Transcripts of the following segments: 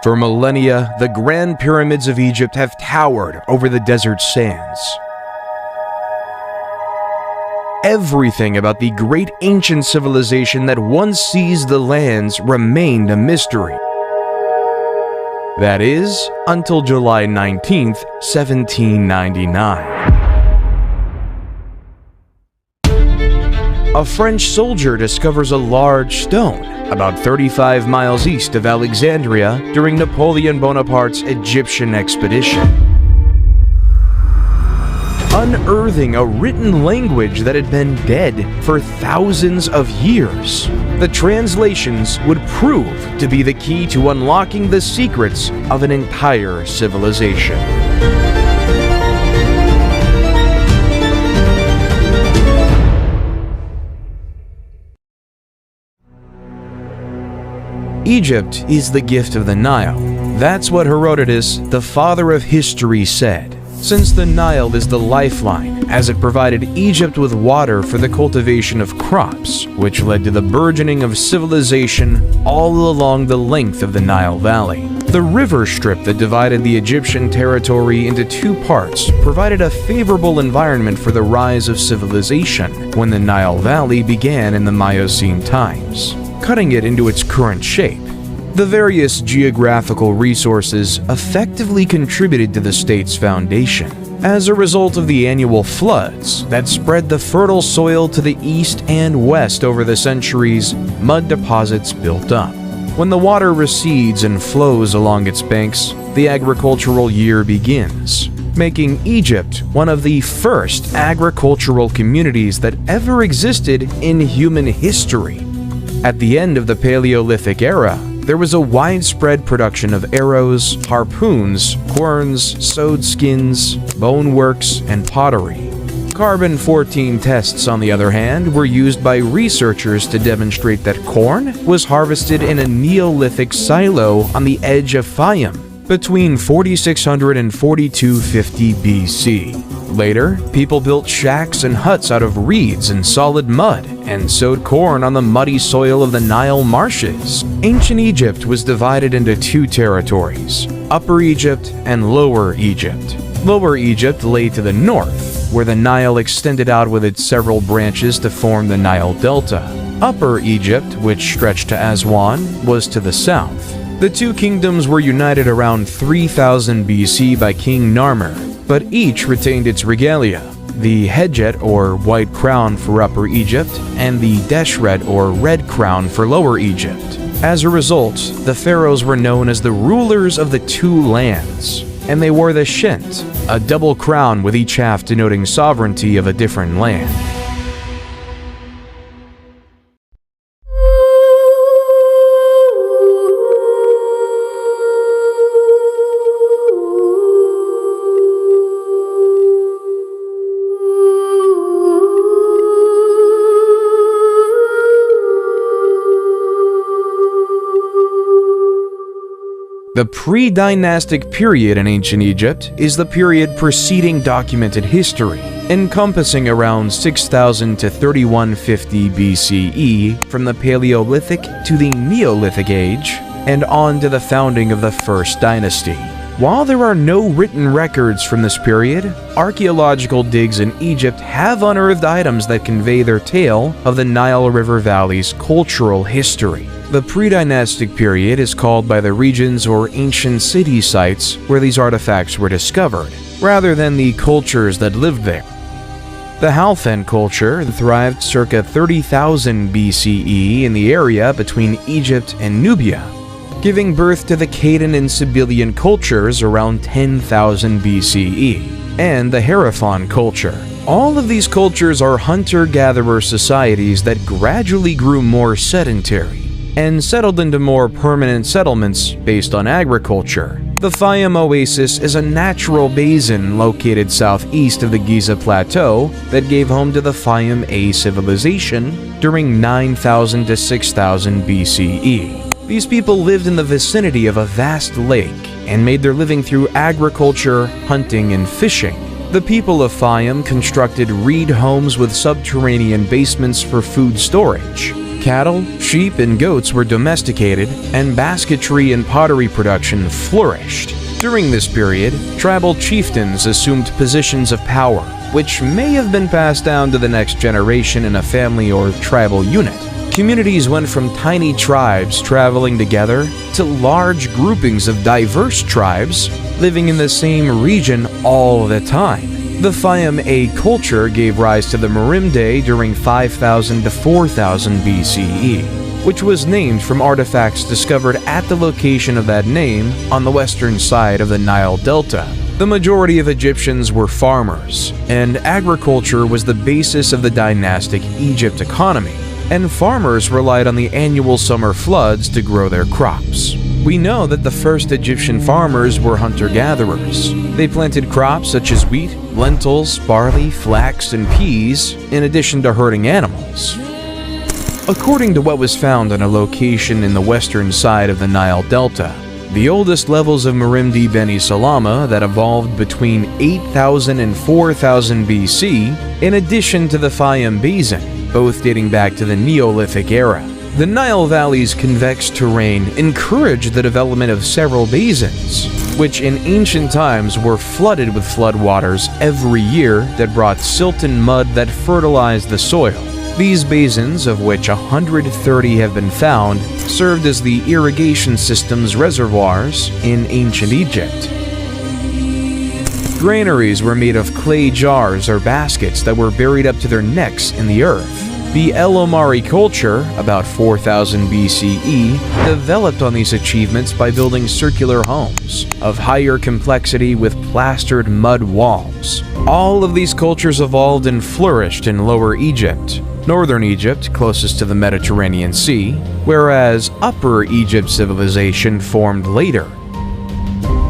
For millennia, the Grand Pyramids of Egypt have towered over the desert sands. Everything about the great ancient civilization that once seized the lands remained a mystery. That is, until July 19, 1799. A French soldier discovers a large stone about 35 miles east of Alexandria during Napoleon Bonaparte's Egyptian expedition, unearthing a written language that had been dead for thousands of years. The translations would prove to be the key to unlocking the secrets of an entire civilization. Egypt is the gift of the Nile. That's what Herodotus, the father of history, said. Since the Nile is the lifeline, as it provided Egypt with water for the cultivation of crops, which led to the burgeoning of civilization all along the length of the Nile Valley. The river strip that divided the Egyptian territory into two parts provided a favorable environment for the rise of civilization when the Nile Valley began in the Miocene times, cutting it into its current shape. The various geographical resources effectively contributed to the state's foundation. As a result of the annual floods that spread the fertile soil to the east and west over the centuries, mud deposits built up. When the water recedes and flows along its banks, the agricultural year begins, making Egypt one of the first agricultural communities that ever existed in human history. At the end of the Paleolithic era, there was a widespread production of arrows, harpoons, querns, sewed skins, boneworks, and pottery. Carbon-14 tests, on the other hand, were used by researchers to demonstrate that corn was harvested in a Neolithic silo on the edge of Fayum between 4600 and 4250 BC. Later, people built shacks and huts out of reeds and solid mud and sowed corn on the muddy soil of the Nile marshes. Ancient Egypt was divided into two territories, Upper Egypt and Lower Egypt. Lower Egypt lay to the north, where the Nile extended out with its several branches to form the Nile Delta. Upper Egypt, which stretched to Aswan, was to the south. The two kingdoms were united around 3000 BC by King Narmer, but each retained its regalia, the Hedjet or white crown for Upper Egypt and the Deshret or red crown for Lower Egypt. As a result, the pharaohs were known as the rulers of the two lands, and they wore the Shent, a double crown with each half denoting sovereignty of a different land. The pre-dynastic period in ancient Egypt is the period preceding documented history, encompassing around 6000 to 3150 BCE from the Paleolithic to the Neolithic age and on to the founding of the First Dynasty. While there are no written records from this period, archaeological digs in Egypt have unearthed items that convey their tale of the Nile River Valley's cultural history. The pre-dynastic period is called by the regions or ancient city sites where these artifacts were discovered, rather than the cultures that lived there. The Halfan culture thrived circa 30,000 BCE in the area between Egypt and Nubia, giving birth to the Cadan and Sibyllian cultures around 10,000 BCE, and the Hierophant culture. All of these cultures are hunter-gatherer societies that gradually grew more sedentary and settled into more permanent settlements based on agriculture. The Fayum Oasis is a natural basin located southeast of the Giza Plateau that gave home to the Fayum A civilization during 9000 to 6000 BCE. These people lived in the vicinity of a vast lake and made their living through agriculture, hunting, and fishing. The people of Fayum constructed reed homes with subterranean basements for food storage, Cattle, sheep, and goats were domesticated, and basketry and pottery production flourished. During this period, tribal chieftains assumed positions of power, which may have been passed down to the next generation in a family or tribal unit. Communities went from tiny tribes traveling together to large groupings of diverse tribes living in the same region all the time. The Fayum-A culture gave rise to the Merimde during 5000 to 4000 BCE, which was named from artifacts discovered at the location of that name on the western side of the Nile Delta. The majority of Egyptians were farmers, and agriculture was the basis of the dynastic Egypt economy, and farmers relied on the annual summer floods to grow their crops. We know that the first Egyptian farmers were hunter-gatherers. They planted crops such as wheat, lentils, barley, flax, and peas, in addition to herding animals. According to what was found on a location in the western side of the Nile Delta, the oldest levels of Merimdi Beni Salama that evolved between 8000 and 4000 BC, in addition to the Fayum Basin, both dating back to the Neolithic era. The Nile Valley's convex terrain encouraged the development of several basins, which in ancient times were flooded with floodwaters every year that brought silt and mud that fertilized the soil. These basins, of which 130 have been found, served as the irrigation system's reservoirs in ancient Egypt. Granaries were made of clay jars or baskets that were buried up to their necks in the earth. The El Omari culture, about 4000 BCE, developed on these achievements by building circular homes of higher complexity with plastered mud walls. All of these cultures evolved and flourished in Lower Egypt, Northern Egypt, closest to the Mediterranean Sea, whereas Upper Egypt civilization formed later.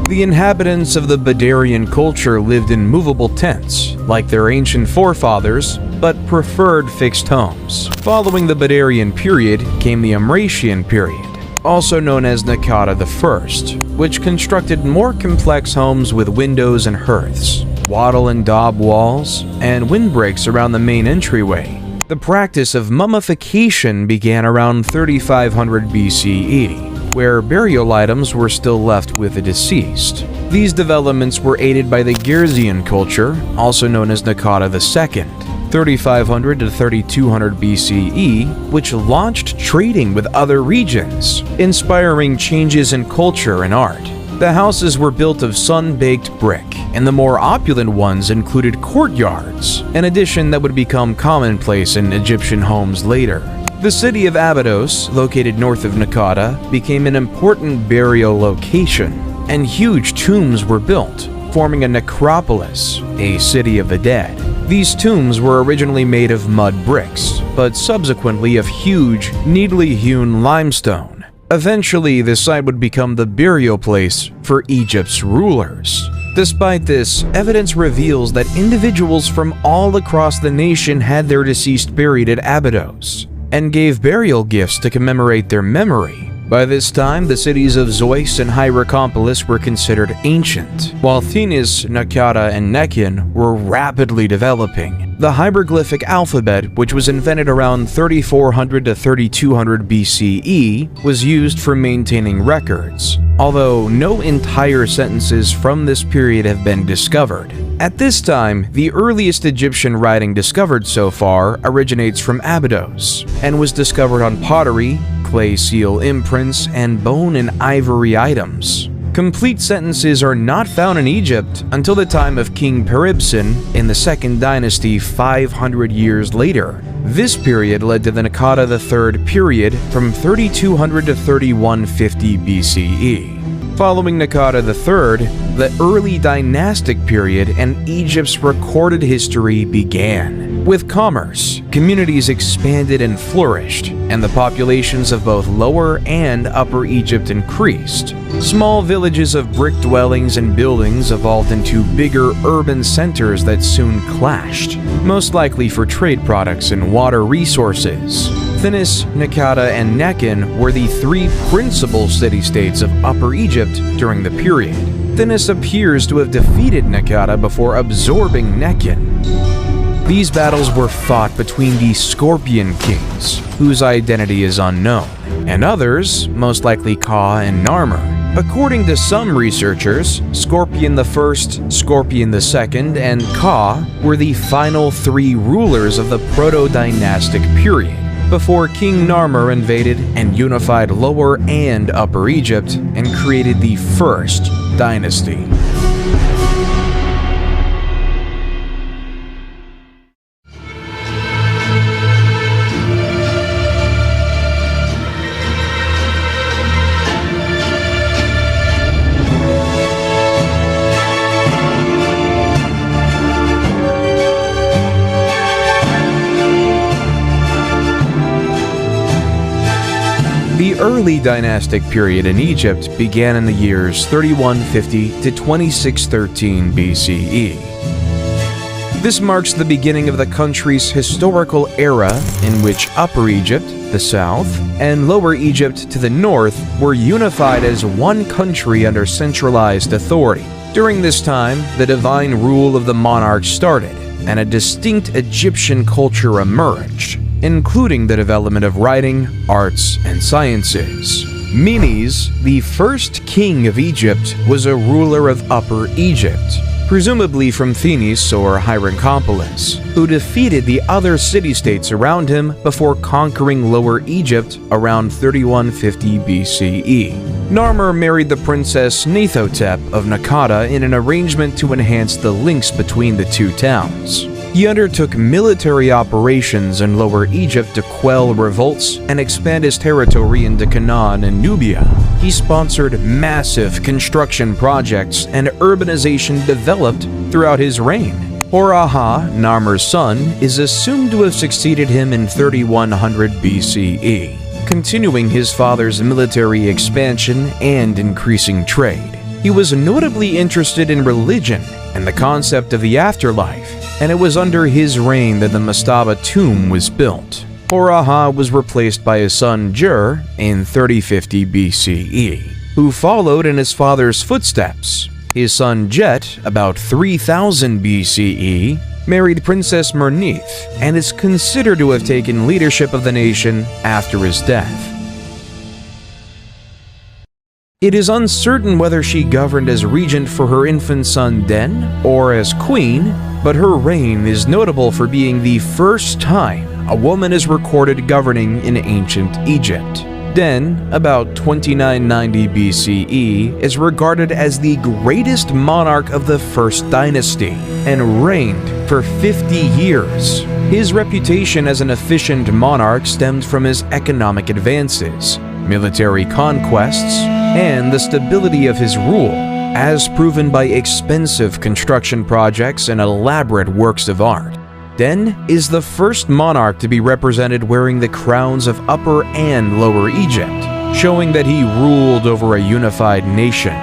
The inhabitants of the Badarian culture lived in movable tents, like their ancient forefathers, but preferred fixed homes. Following the Badarian period came the Amratian period, also known as Naqada I, which constructed more complex homes with windows and hearths, wattle and daub walls, and windbreaks around the main entryway. The practice of mummification began around 3500 BCE, where burial items were still left with the deceased. These developments were aided by the Girzian culture, also known as Naqada II, 3500 to 3200 BCE, which launched trading with other regions, inspiring changes in culture and art. The houses were built of sun-baked brick, and the more opulent ones included courtyards, an addition that would become commonplace in Egyptian homes later. The city of Abydos, located north of Naqada, became an important burial location, and huge tombs were built, forming a necropolis, a city of the dead. These tombs were originally made of mud bricks, but subsequently of huge, neatly hewn limestone. Eventually, the site would become the burial place for Egypt's rulers. Despite this, evidence reveals that individuals from all across the nation had their deceased buried at Abydos, and gave burial gifts to commemorate their memory. By this time, the cities of Zeus and Hierakonpolis were considered ancient, while Thinis, Naqada, and Nekhen were rapidly developing. The hieroglyphic alphabet, which was invented around 3400 to 3200 BCE, was used for maintaining records, although no entire sentences from this period have been discovered. At this time, the earliest Egyptian writing discovered so far originates from Abydos, and was discovered on pottery, clay seal imprints, and bone and ivory items. Complete sentences are not found in Egypt until the time of King Peribsen in the Second Dynasty 500 years later. This period led to the Naqada III period from 3200 to 3150 BCE. Following Naqada III, the early dynastic period and Egypt's recorded history began. With commerce, communities expanded and flourished, and the populations of both Lower and Upper Egypt increased. Small villages of brick dwellings and buildings evolved into bigger urban centers that soon clashed, most likely for trade products and water resources. Thinis, Naqada, and Nekhen were the three principal city-states of Upper Egypt during the period. Thinis appears to have defeated Naqada before absorbing Nekhen. These battles were fought between the Scorpion Kings, whose identity is unknown, and others, most likely Ka and Narmer. According to some researchers, Scorpion I, Scorpion II, and Ka were the final three rulers of the proto-dynastic period, before King Narmer invaded and unified Lower and Upper Egypt and created the First Dynasty. The early dynastic period in Egypt began in the years 3150 to 2613 BCE. This marks the beginning of the country's historical era in which Upper Egypt, the south, and Lower Egypt to the north were unified as one country under centralized authority. During this time, the divine rule of the monarch started, and a distinct Egyptian culture emerged, including the development of writing, arts, and sciences. Menes, the first king of Egypt, was a ruler of Upper Egypt, presumably from Phoenix or Hierakonpolis, who defeated the other city-states around him before conquering Lower Egypt around 3150 BCE. Narmer married the princess Neithotep of Nakata in an arrangement to enhance the links between the two towns. He undertook military operations in Lower Egypt to quell revolts and expand his territory into Canaan and Nubia. He sponsored massive construction projects and urbanization developed throughout his reign. Hor-Aha, Narmer's son, is assumed to have succeeded him in 3100 BCE, continuing his father's military expansion and increasing trade. He was notably interested in religion and the concept of the afterlife, and it was under his reign that the Mastaba tomb was built. Hor-Aha was replaced by his son Jur in 3050 BCE, who followed in his father's footsteps. His son Jet, about 3000 BCE, married Princess Mernith and is considered to have taken leadership of the nation after his death. It is uncertain whether she governed as regent for her infant son Den or as queen, but her reign is notable for being the first time a woman is recorded governing in ancient Egypt. Den, about 2990 BCE, is regarded as the greatest monarch of the First Dynasty and reigned for 50 years. His reputation as an efficient monarch stemmed from his economic advances, military conquests, and the stability of his rule, as proven by expensive construction projects and elaborate works of art. Den is the first monarch to be represented wearing the crowns of Upper and Lower Egypt, showing that he ruled over a unified nation.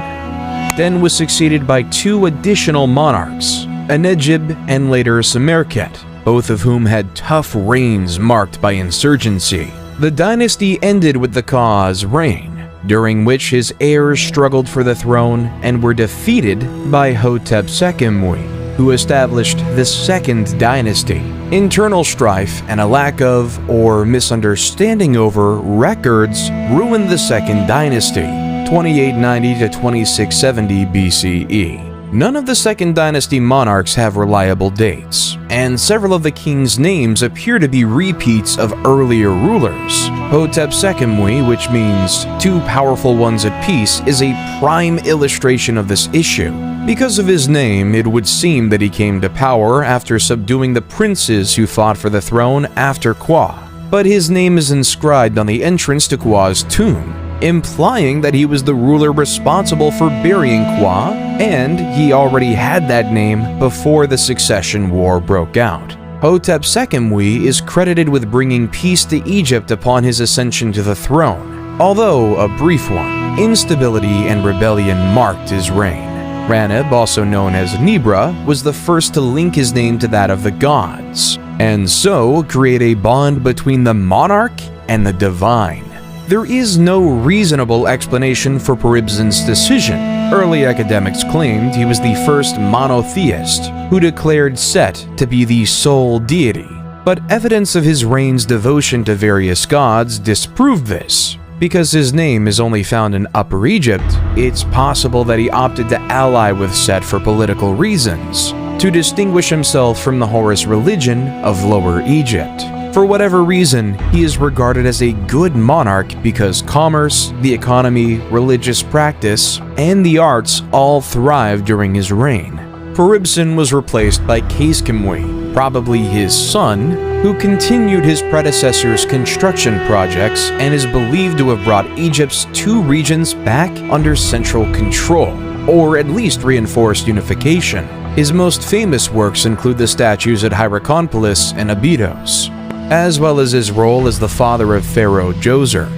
Den was succeeded by two additional monarchs, Enegib and later Semerkhet, both of whom had tough reigns marked by insurgency. The dynasty ended with the Ka's reign, during which his heirs struggled for the throne and were defeated by Hotep Sekemui, who established the Second Dynasty. Internal strife and a lack of, or misunderstanding over, records ruined the Second Dynasty, 2890 to 2670 BCE. None of the Second Dynasty monarchs have reliable dates, and several of the kings' names appear to be repeats of earlier rulers. Hotep Sekemui, which means two powerful ones at peace, is a prime illustration of this issue. Because of his name, it would seem that he came to power after subduing the princes who fought for the throne after Kwa, but his name is inscribed on the entrance to Kwa's tomb, implying that he was the ruler responsible for burying Kwa, and he already had that name before the succession war broke out. Hotep Sekemui is credited with bringing peace to Egypt upon his ascension to the throne, although a brief one. Instability and rebellion marked his reign. Raneb, also known as Nibra, was the first to link his name to that of the gods, and so create a bond between the monarch and the divine. There is no reasonable explanation for Peribsen's decision. Early academics claimed he was the first monotheist who declared Set to be the sole deity, but evidence of his reign's devotion to various gods disproved this. Because his name is only found in Upper Egypt, it's possible that he opted to ally with Set for political reasons, to distinguish himself from the Horus religion of Lower Egypt. For whatever reason, he is regarded as a good monarch because commerce, the economy, religious practice, and the arts all thrived during his reign. Peribsen was replaced by Kheskemwy, probably his son, who continued his predecessor's construction projects and is believed to have brought Egypt's two regions back under central control, or at least reinforced unification. His most famous works include the statues at Hierakonpolis and Abydos, as well as his role as the father of Pharaoh Djoser.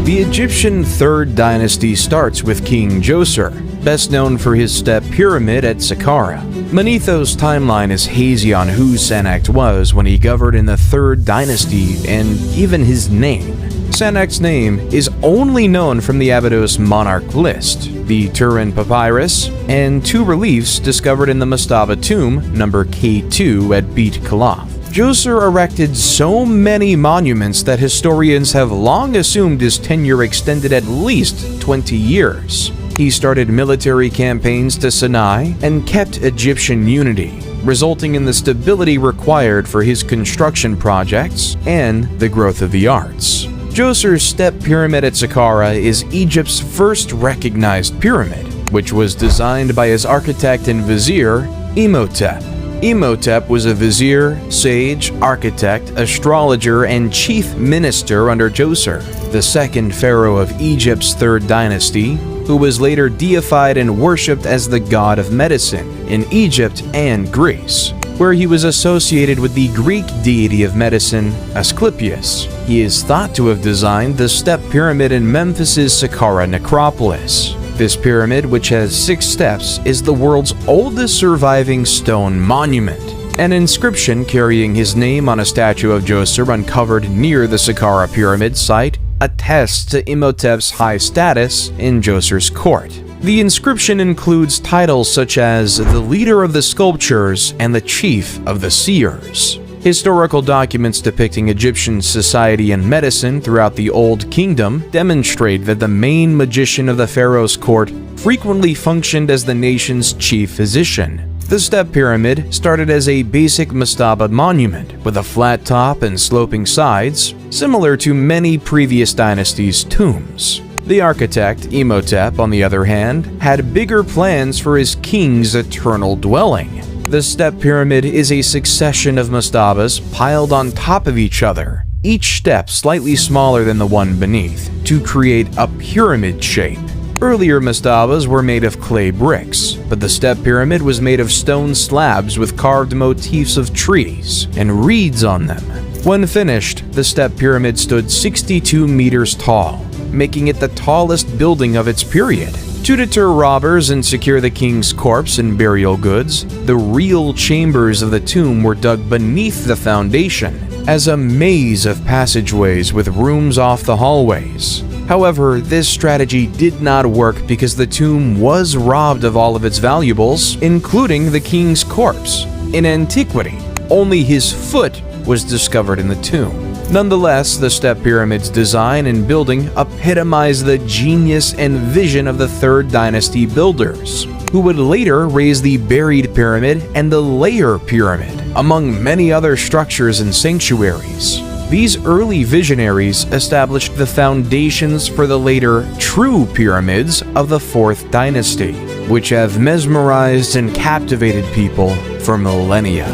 The Egyptian Third Dynasty starts with King Djoser, best known for his step pyramid at Saqqara. Manetho's timeline is hazy on who Sennacht was when he governed in the Third Dynasty and even his name. Sennacht's name is only known from the Abydos monarch list, the Turin Papyrus, and two reliefs discovered in the Mastaba tomb, number K2 at Beit Kalath. Djoser erected so many monuments that historians have long assumed his tenure extended at least 20 years. He started military campaigns to Sinai and kept Egyptian unity, resulting in the stability required for his construction projects and the growth of the arts. Djoser's step pyramid at Saqqara is Egypt's first recognized pyramid, which was designed by his architect and vizier, Imhotep. Imhotep was a vizier, sage, architect, astrologer, and chief minister under Djoser, the second pharaoh of Egypt's Third Dynasty, who was later deified and worshipped as the god of medicine in Egypt and Greece, where he was associated with the Greek deity of medicine, Asclepius. He is thought to have designed the step pyramid in Memphis's Saqqara necropolis. This pyramid, which has 6 steps, is the world's oldest surviving stone monument. An inscription carrying his name on a statue of Djoser uncovered near the Saqqara pyramid site attests to Imhotep's high status in Djoser's court. The inscription includes titles such as the leader of the sculptures and the chief of the seers. Historical documents depicting Egyptian society and medicine throughout the Old Kingdom demonstrate that the main magician of the pharaoh's court frequently functioned as the nation's chief physician. The step pyramid started as a basic mastaba monument with a flat top and sloping sides, similar to many previous dynasties' tombs. The architect, Imhotep, on the other hand, had bigger plans for his king's eternal dwelling. The step pyramid is a succession of mastabas piled on top of each other, each step slightly smaller than the one beneath, to create a pyramid shape. Earlier mastabas were made of clay bricks, but the step pyramid was made of stone slabs with carved motifs of trees and reeds on them. When finished, the step pyramid stood 62 meters tall, making it the tallest building of its period. To deter robbers and secure the king's corpse and burial goods, the real chambers of the tomb were dug beneath the foundation, as a maze of passageways with rooms off the hallways. However, this strategy did not work because the tomb was robbed of all of its valuables, including the king's corpse. In antiquity, only his foot was discovered in the tomb. Nonetheless, the step pyramid's design and building epitomize the genius and vision of the Third Dynasty builders, who would later raise the buried pyramid and the layer pyramid, among many other structures and sanctuaries. These early visionaries established the foundations for the later true pyramids of the Fourth Dynasty, which have mesmerized and captivated people for millennia.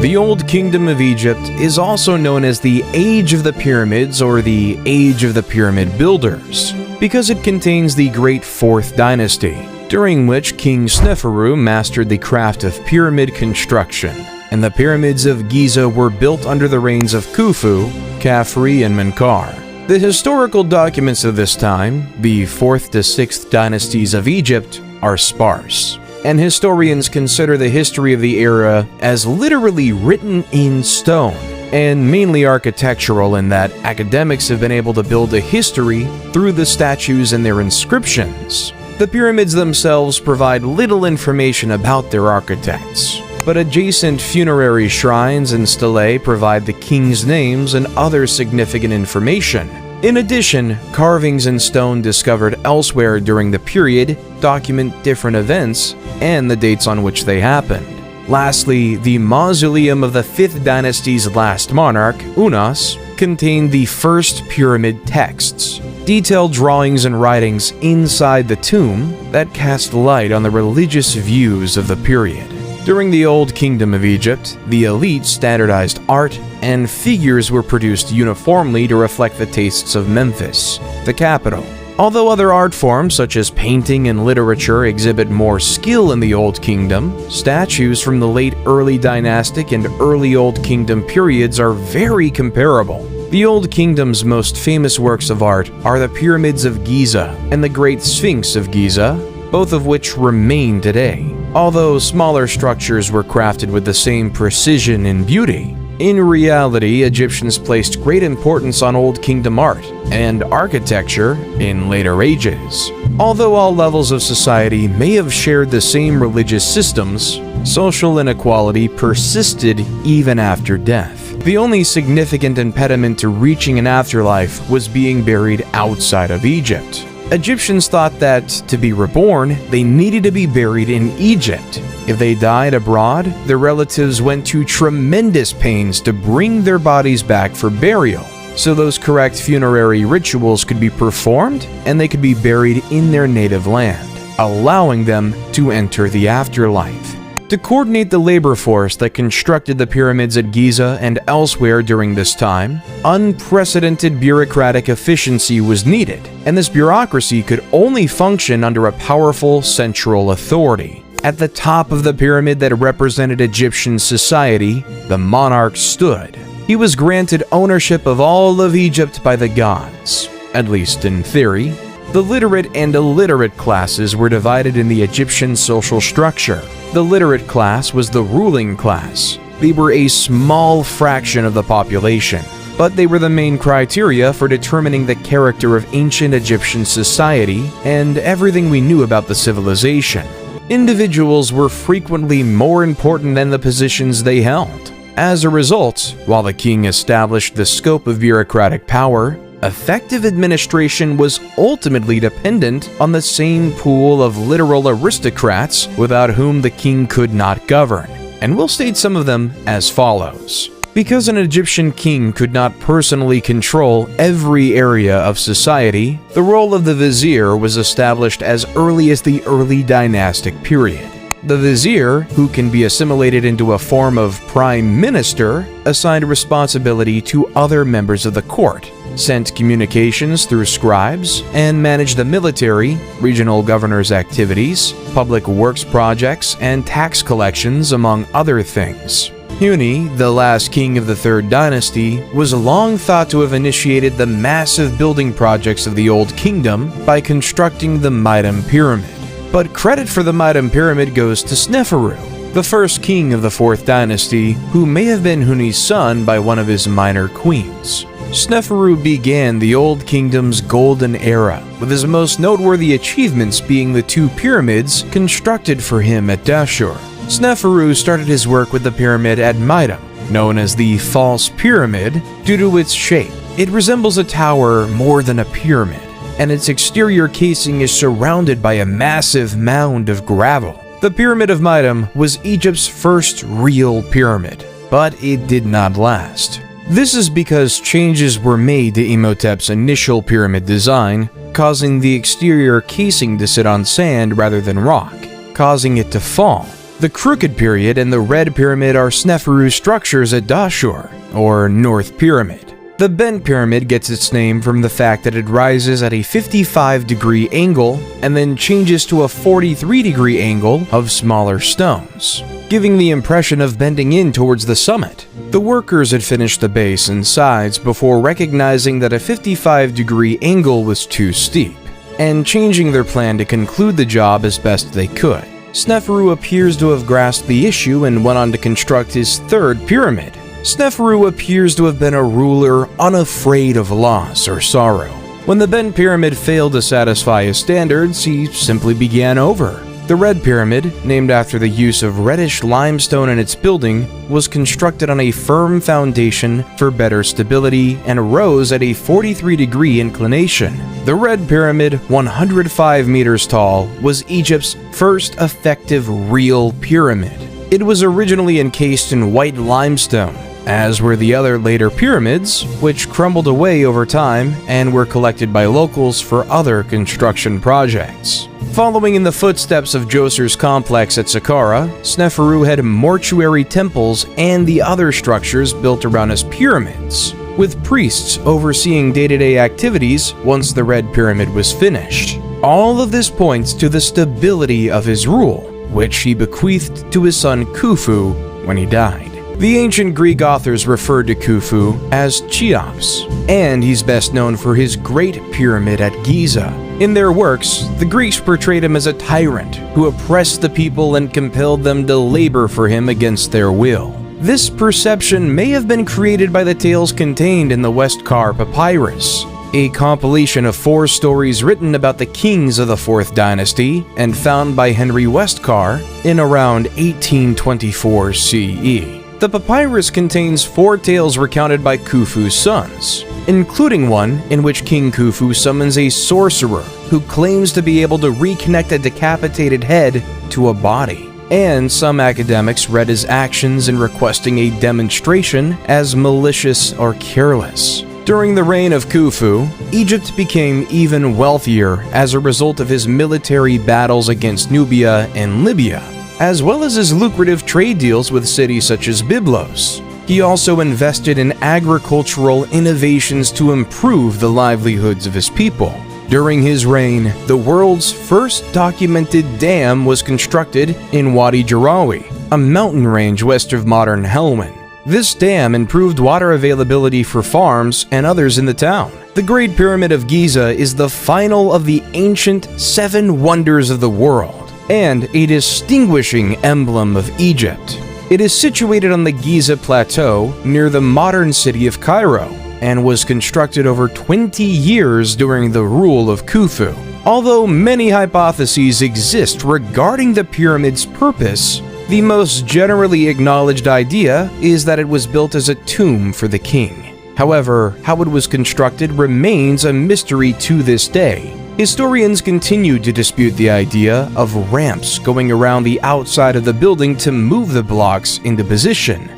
The Old Kingdom of Egypt is also known as the Age of the Pyramids or the Age of the Pyramid Builders. because it contains the Great Fourth Dynasty, during which King Sneferu mastered the craft of pyramid construction, and the pyramids of Giza were built under the reigns of Khufu, Khafre, and Menkaure. The historical documents of this time, the 4th to 6th dynasties of Egypt, are sparse, and historians consider the history of the era as literally written in stone, and mainly architectural in that academics have been able to build a history through the statues and their inscriptions. The pyramids themselves provide little information about their architects, but adjacent funerary shrines and stelae provide the king's names and other significant information. In addition, carvings in stone discovered elsewhere during the period document different events and the dates on which they happened. Lastly, the mausoleum of the 5th dynasty's last monarch, Unas, contained the first pyramid texts, detailed drawings and writings inside the tomb that cast light on the religious views of the period. During the Old Kingdom of Egypt, the elite standardized art and figures were produced uniformly to reflect the tastes of Memphis, the capital. Although other art forms such as painting and literature exhibit more skill in the Old Kingdom, statues from the late early dynastic and early Old Kingdom periods are very comparable. The Old Kingdom's most famous works of art are the pyramids of Giza and the Great Sphinx of Giza, both of which remain today. Although smaller structures were crafted with the same precision and beauty, in reality, Egyptians placed great importance on Old Kingdom art and architecture in later ages. Although all levels of society may have shared the same religious systems, social inequality persisted even after death. The only significant impediment to reaching an afterlife was being buried outside of Egypt. Egyptians thought that, to be reborn, they needed to be buried in Egypt. If they died abroad, their relatives went to tremendous pains to bring their bodies back for burial, so those correct funerary rituals could be performed and they could be buried in their native land, allowing them to enter the afterlife. To coordinate the labor force that constructed the pyramids at Giza and elsewhere during this time, unprecedented bureaucratic efficiency was needed, and this bureaucracy could only function under a powerful central authority. At the top of the pyramid that represented Egyptian society, the monarch stood. He was granted ownership of all of Egypt by the gods, at least in theory. The literate and illiterate classes were divided in the Egyptian social structure. The literate class was the ruling class. They were a small fraction of the population, but they were the main criteria for determining the character of ancient Egyptian society and everything we knew about the civilization. Individuals were frequently more important than the positions they held. As a result, while the king established the scope of bureaucratic power, effective administration was ultimately dependent on the same pool of literal aristocrats without whom the king could not govern, and we'll state some of them as follows. Because an Egyptian king could not personally control every area of society, the role of the vizier was established as early as the early dynastic period. The vizier, who can be assimilated into a form of prime minister, assigned responsibility to other members of the court, sent communications through scribes, and managed the military, regional governors' activities, public works projects, and tax collections, among other things. Huni, the last king of the 3rd dynasty, was long thought to have initiated the massive building projects of the Old Kingdom by constructing the Mitam Pyramid. But credit for the Mitam Pyramid goes to Sneferu, the first king of the 4th dynasty, who may have been Huni's son by one of his minor queens. Sneferu began the Old Kingdom's golden era, with his most noteworthy achievements being the 2 pyramids constructed for him at Dashur. Sneferu started his work with the pyramid at Mitam, known as the False Pyramid, due to its shape. It resembles a tower more than a pyramid, and its exterior casing is surrounded by a massive mound of gravel. The Pyramid of Mitam was Egypt's first real pyramid, but it did not last. This is because changes were made to Imhotep's initial pyramid design, causing the exterior casing to sit on sand rather than rock, causing it to fall. The Crooked Period and the Red Pyramid are Sneferu's structures at Dashur, or North Pyramid. The bent pyramid gets its name from the fact that it rises at a 55-degree angle and then changes to a 43-degree angle of smaller stones, giving the impression of bending in towards the summit. The workers had finished the base and sides before recognizing that a 55-degree angle was too steep, and changing their plan to conclude the job as best they could. Sneferu appears to have grasped the issue and went on to construct his third pyramid. Sneferu appears to have been a ruler unafraid of loss or sorrow. When the bent pyramid failed to satisfy his standards, he simply began over. The red pyramid, named after the use of reddish limestone in its building, was constructed on a firm foundation for better stability and rose at a 43-degree inclination. The red pyramid, 105 meters tall, was Egypt's first effective real pyramid. It was originally encased in white limestone, as were the other later pyramids, which crumbled away over time and were collected by locals for other construction projects. Following in the footsteps of Djoser's complex at Saqqara, Sneferu had mortuary temples and the other structures built around his pyramids, with priests overseeing day-to-day activities once the red pyramid was finished. All of this points to the stability of his rule, which he bequeathed to his son Khufu when he died. The ancient Greek authors referred to Khufu as Cheops, and he's best known for his Great Pyramid at Giza. In their works, the Greeks portrayed him as a tyrant who oppressed the people and compelled them to labor for him against their will. This perception may have been created by the tales contained in the Westcar Papyrus, a compilation of 4 stories written about the kings of the 4th dynasty and found by Henry Westcar in around 1824 CE. The papyrus contains 4 tales recounted by Khufu's sons, including one in which King Khufu summons a sorcerer who claims to be able to reconnect a decapitated head to a body. And some academics read his actions in requesting a demonstration as malicious or careless. During the reign of Khufu, Egypt became even wealthier as a result of his military battles against Nubia and Libya, as well as his lucrative trade deals with cities such as Byblos. He also invested in agricultural innovations to improve the livelihoods of his people. During his reign, the world's first documented dam was constructed in Wadi Jarawi, a mountain range west of modern Helwan. This dam improved water availability for farms and others in the town. The Great Pyramid of Giza is the final of the ancient 7 wonders of the world, and a distinguishing emblem of Egypt. It is situated on the Giza Plateau near the modern city of Cairo, and was constructed over 20 years during the rule of Khufu. Although many hypotheses exist regarding the pyramid's purpose, the most generally acknowledged idea is that it was built as a tomb for the king. However, how it was constructed remains a mystery to this day. Historians continue to dispute the idea of ramps going around the outside of the building to move the blocks into position.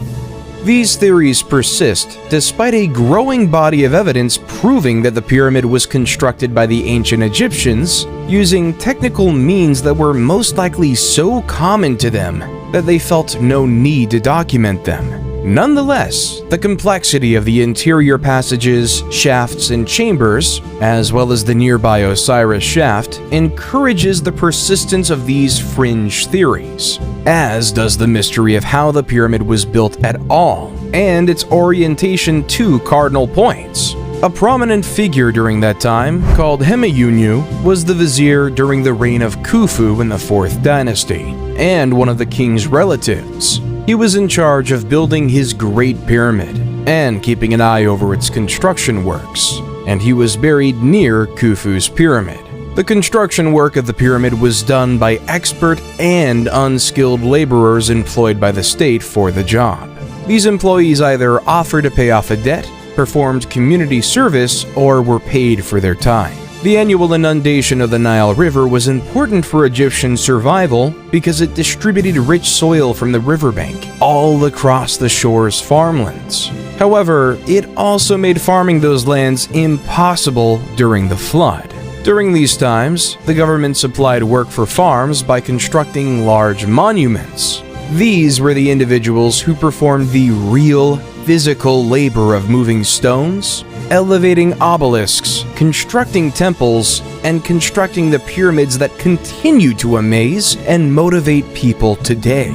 These theories persist despite a growing body of evidence proving that the pyramid was constructed by the ancient Egyptians using technical means that were most likely so common to them that they felt no need to document them. Nonetheless, the complexity of the interior passages, shafts, and chambers, as well as the nearby Osiris shaft, encourages the persistence of these fringe theories, as does the mystery of how the pyramid was built at all, and its orientation to cardinal points. A prominent figure during that time, called Hemayunu, was the vizier during the reign of Khufu in the 4th dynasty, and one of the king's relatives. He was in charge of building his Great Pyramid and keeping an eye over its construction works, and he was buried near Khufu's pyramid. The construction work of the pyramid was done by expert and unskilled laborers employed by the state for the job. These employees either offered to pay off a debt, performed community service, or were paid for their time. The annual inundation of the Nile River was important for Egyptian survival because it distributed rich soil from the riverbank all across the shore's farmlands. However, it also made farming those lands impossible during the flood. During these times, the government supplied work for farms by constructing large monuments. These were the individuals who performed the real physical labor of moving stones, elevating obelisks, constructing temples, and constructing the pyramids that continue to amaze and motivate people today.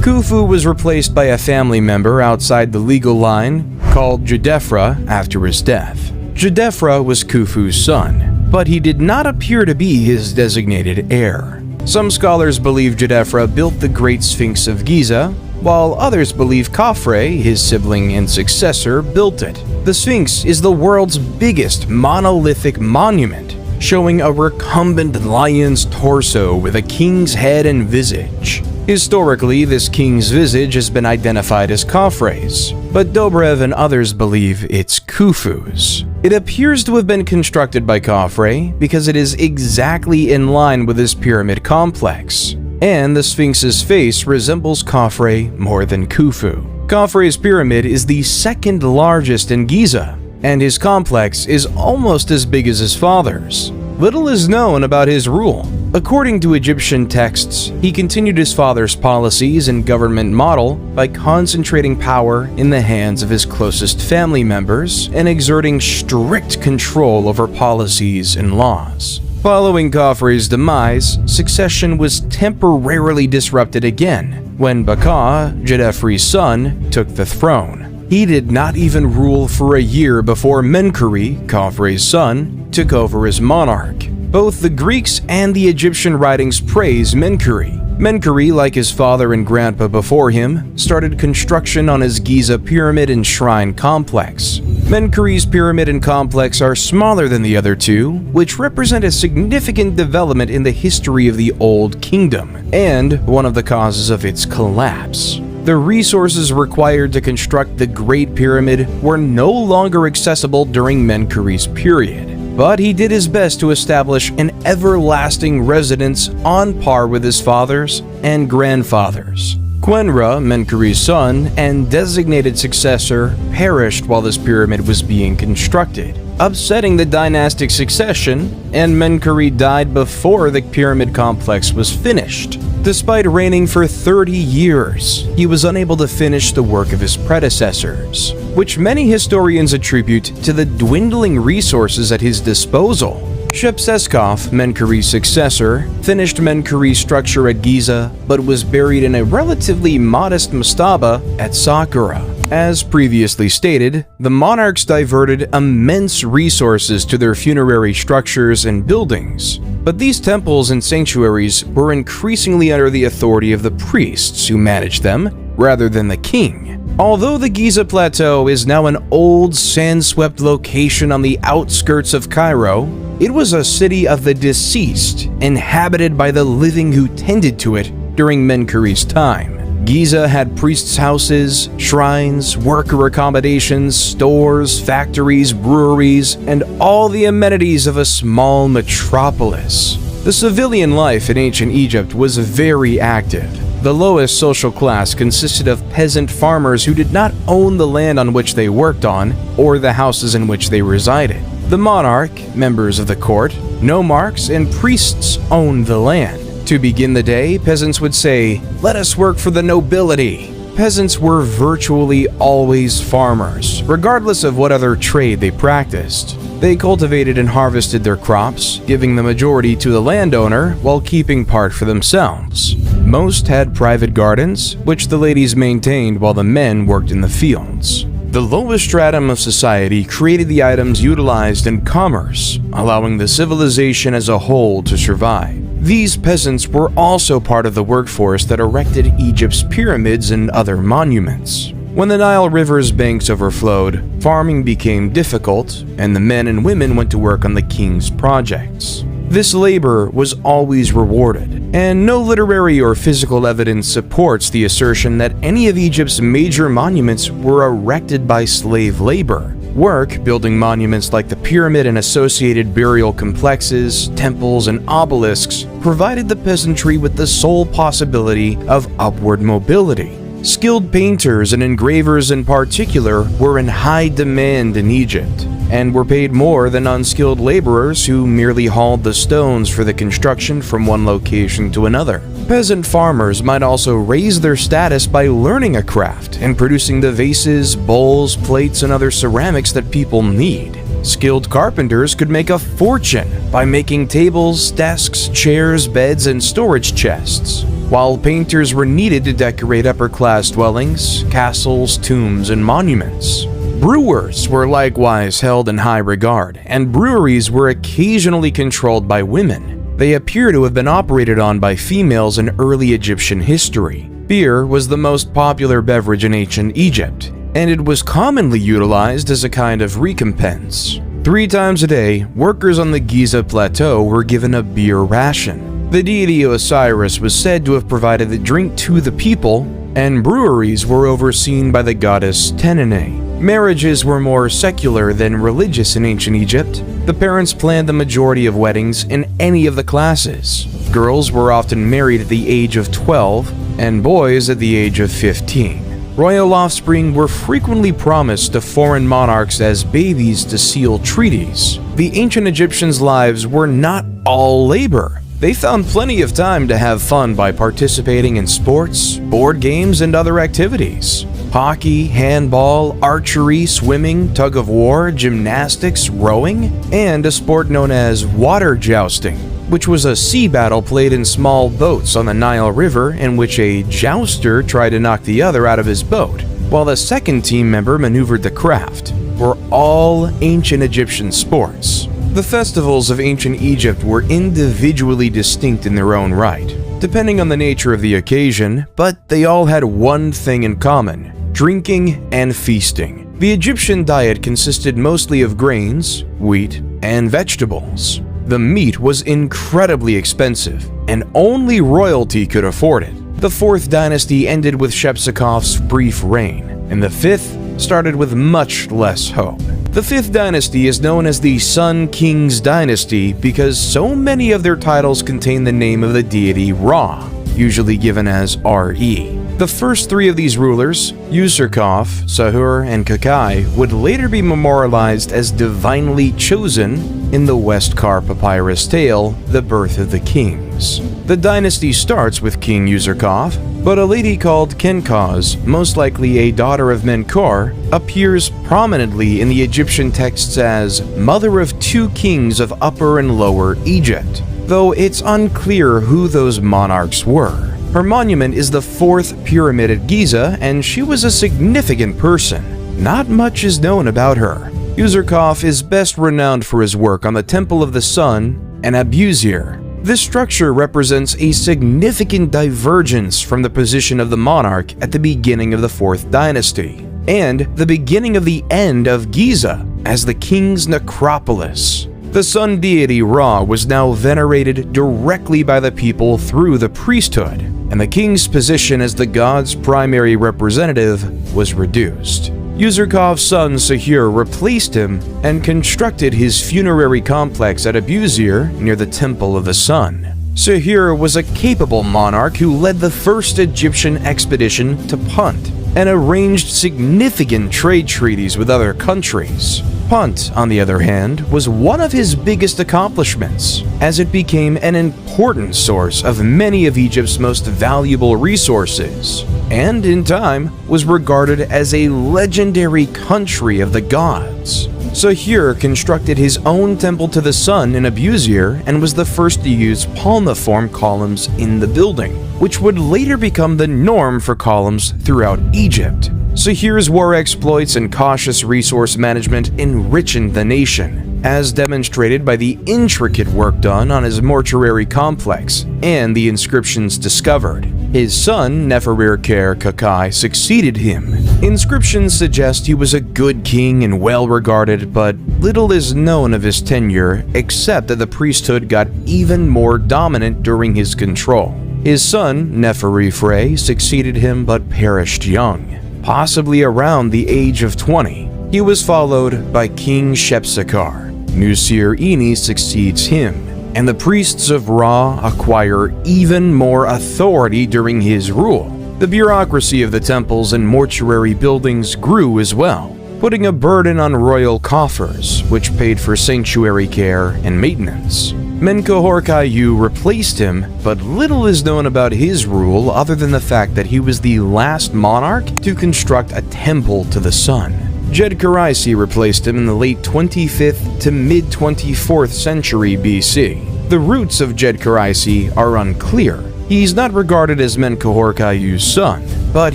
Khufu was replaced by a family member outside the legal line called Jedefra after his death. Jedefra was Khufu's son, but he did not appear to be his designated heir. Some scholars believe Jedefra built the Great Sphinx of Giza, while others believe Khafre, his sibling and successor, built it. The Sphinx is the world's biggest monolithic monument, showing a recumbent lion's torso with a king's head and visage. Historically, this king's visage has been identified as Khafre's, but Dobrev and others believe it's Khufu's. It appears to have been constructed by Khafre because it is exactly in line with his pyramid complex, and the Sphinx's face resembles Khafre more than Khufu. Khafre's pyramid is the second largest in Giza, and his complex is almost as big as his father's. Little is known about his rule. According to Egyptian texts, he continued his father's policies and government model by concentrating power in the hands of his closest family members and exerting strict control over policies and laws. Following Khafre's demise, succession was temporarily disrupted again when Baka, Jedefri's son, took the throne. He did not even rule for a year before Menkaure, Khafre's son, took over as monarch. Both the Greeks and the Egyptian writings praise Menkaure. Menkaure, like his father and grandpa before him, started construction on his Giza pyramid and shrine complex. Menkaure's pyramid and complex are smaller than the other two, which represent a significant development in the history of the Old Kingdom, and one of the causes of its collapse. The resources required to construct the Great Pyramid were no longer accessible during Menkaure's period, but he did his best to establish an everlasting residence on par with his fathers and grandfathers. Quenra, Menkaure's son and designated successor, perished while this pyramid was being constructed, upsetting the dynastic succession, and Menkaure died before the pyramid complex was finished. Despite reigning for 30 years, he was unable to finish the work of his predecessors, which many historians attribute to the dwindling resources at his disposal. Shepseskaf, Menkaure's successor, finished Menkaure's structure at Giza, but was buried in a relatively modest mastaba at Saqqara. As previously stated, the monarchs diverted immense resources to their funerary structures and buildings, but these temples and sanctuaries were increasingly under the authority of the priests who managed them, rather than the king. Although the Giza Plateau is now an old, sand-swept location on the outskirts of Cairo, it was a city of the deceased, inhabited by the living who tended to it during Menkaure's time. Giza had priests' houses, shrines, worker accommodations, stores, factories, breweries, and all the amenities of a small metropolis. The civilian life in ancient Egypt was very active. The lowest social class consisted of peasant farmers who did not own the land on which they worked on or the houses in which they resided. The monarch, members of the court, nomarchs, and priests owned the land. To begin the day, peasants would say, "Let us work for the nobility." Peasants were virtually always farmers, regardless of what other trade they practiced. They cultivated and harvested their crops, giving the majority to the landowner while keeping part for themselves. Most had private gardens, which the ladies maintained while the men worked in the fields. The lowest stratum of society created the items utilized in commerce, allowing the civilization as a whole to survive. These peasants were also part of the workforce that erected Egypt's pyramids and other monuments. When the Nile River's banks overflowed, farming became difficult, and the men and women went to work on the king's projects. This labor was always rewarded, and no literary or physical evidence supports the assertion that any of Egypt's major monuments were erected by slave labor. Work building monuments like the pyramid and associated burial complexes, temples, and obelisks provided the peasantry with the sole possibility of upward mobility. Skilled painters and engravers in particular were in high demand in Egypt, and were paid more than unskilled laborers who merely hauled the stones for the construction from one location to another. Peasant farmers might also raise their status by learning a craft and producing the vases, bowls, plates, and other ceramics that people need. Skilled carpenters could make a fortune by making tables, desks, chairs, beds, and storage chests, while painters were needed to decorate upper-class dwellings, castles, tombs, and monuments. Brewers were likewise held in high regard, and breweries were occasionally controlled by women. They appear to have been operated on by females in early Egyptian history. Beer was the most popular beverage in ancient Egypt, and it was commonly utilized as a kind of recompense. 3 times a day, workers on the Giza Plateau were given a beer ration. The deity Osiris was said to have provided the drink to the people, and breweries were overseen by the goddess Tenene. Marriages were more secular than religious in ancient Egypt. The parents planned the majority of weddings in any of the classes. Girls were often married at the age of 12 and boys at the age of 15. Royal offspring were frequently promised to foreign monarchs as babies to seal treaties. The ancient Egyptians' lives were not all labor. They found plenty of time to have fun by participating in sports, board games, and other activities. Hockey, handball, archery, swimming, tug-of-war, gymnastics, rowing, and a sport known as water jousting, which was a sea battle played in small boats on the Nile River in which a jouster tried to knock the other out of his boat, while the second team member maneuvered the craft, were all ancient Egyptian sports. The festivals of ancient Egypt were individually distinct in their own right, depending on the nature of the occasion, but they all had one thing in common: drinking and feasting. The Egyptian diet consisted mostly of grains, wheat, and vegetables. The meat was incredibly expensive, and only royalty could afford it. The 4th dynasty ended with Shepsekhof's brief reign, and the 5th started with much less hope. The 5th dynasty is known as the Sun King's dynasty because so many of their titles contain the name of the deity Ra, usually given as Re. The first 3 of these rulers, Userkaf, Sahur, and Kakai, would later be memorialized as divinely chosen in the Westcar papyrus tale, The Birth of the Kings. The dynasty starts with King Userkaf, but a lady called Kenkaz, most likely a daughter of Menkor, appears prominently in the Egyptian texts as mother of 2 kings of Upper and Lower Egypt, though it's unclear who those monarchs were. Her monument is the 4th pyramid at Giza, and she was a significant person. Not much is known about her. Userkaf is best renowned for his work on the Temple of the Sun and Abusir. This structure represents a significant divergence from the position of the monarch at the beginning of the 4th dynasty, and the beginning of the end of Giza as the king's necropolis. The sun deity Ra was now venerated directly by the people through the priesthood, and the king's position as the god's primary representative was reduced. Userkaf's son Sahur replaced him and constructed his funerary complex at Abusir near the Temple of the Sun. Sahur was a capable monarch who led the first Egyptian expedition to Punt and arranged significant trade treaties with other countries. Punt, on the other hand, was one of his biggest accomplishments, as it became an important source of many of Egypt's most valuable resources, and in time was regarded as a legendary country of the gods. Sahur constructed his own temple to the sun in Abusir and was the first to use palmiform columns in the building, which would later become the norm for columns throughout Egypt. Sahur's war exploits and cautious resource management enriched the nation, as demonstrated by the intricate work done on his mortuary complex and the inscriptions discovered. His son, Neferirker Kakai, succeeded him. Inscriptions suggest he was a good king and well-regarded, but little is known of his tenure except that the priesthood got even more dominant during his control. His son, Neferifre, succeeded him but perished young, possibly around the age of 20. He was followed by King Shepsekhar. Nusir-ini succeeds him, and the priests of Ra acquire even more authority during his rule. The bureaucracy of the temples and mortuary buildings grew as well, putting a burden on royal coffers, which paid for sanctuary care and maintenance. Menkaure replaced him, but little is known about his rule other than the fact that he was the last monarch to construct a temple to the sun. Djedkeraisi replaced him in the late 25th to mid-24th century BC. The roots of Djedkeraisi are unclear. He's not regarded as Menkaure's son, but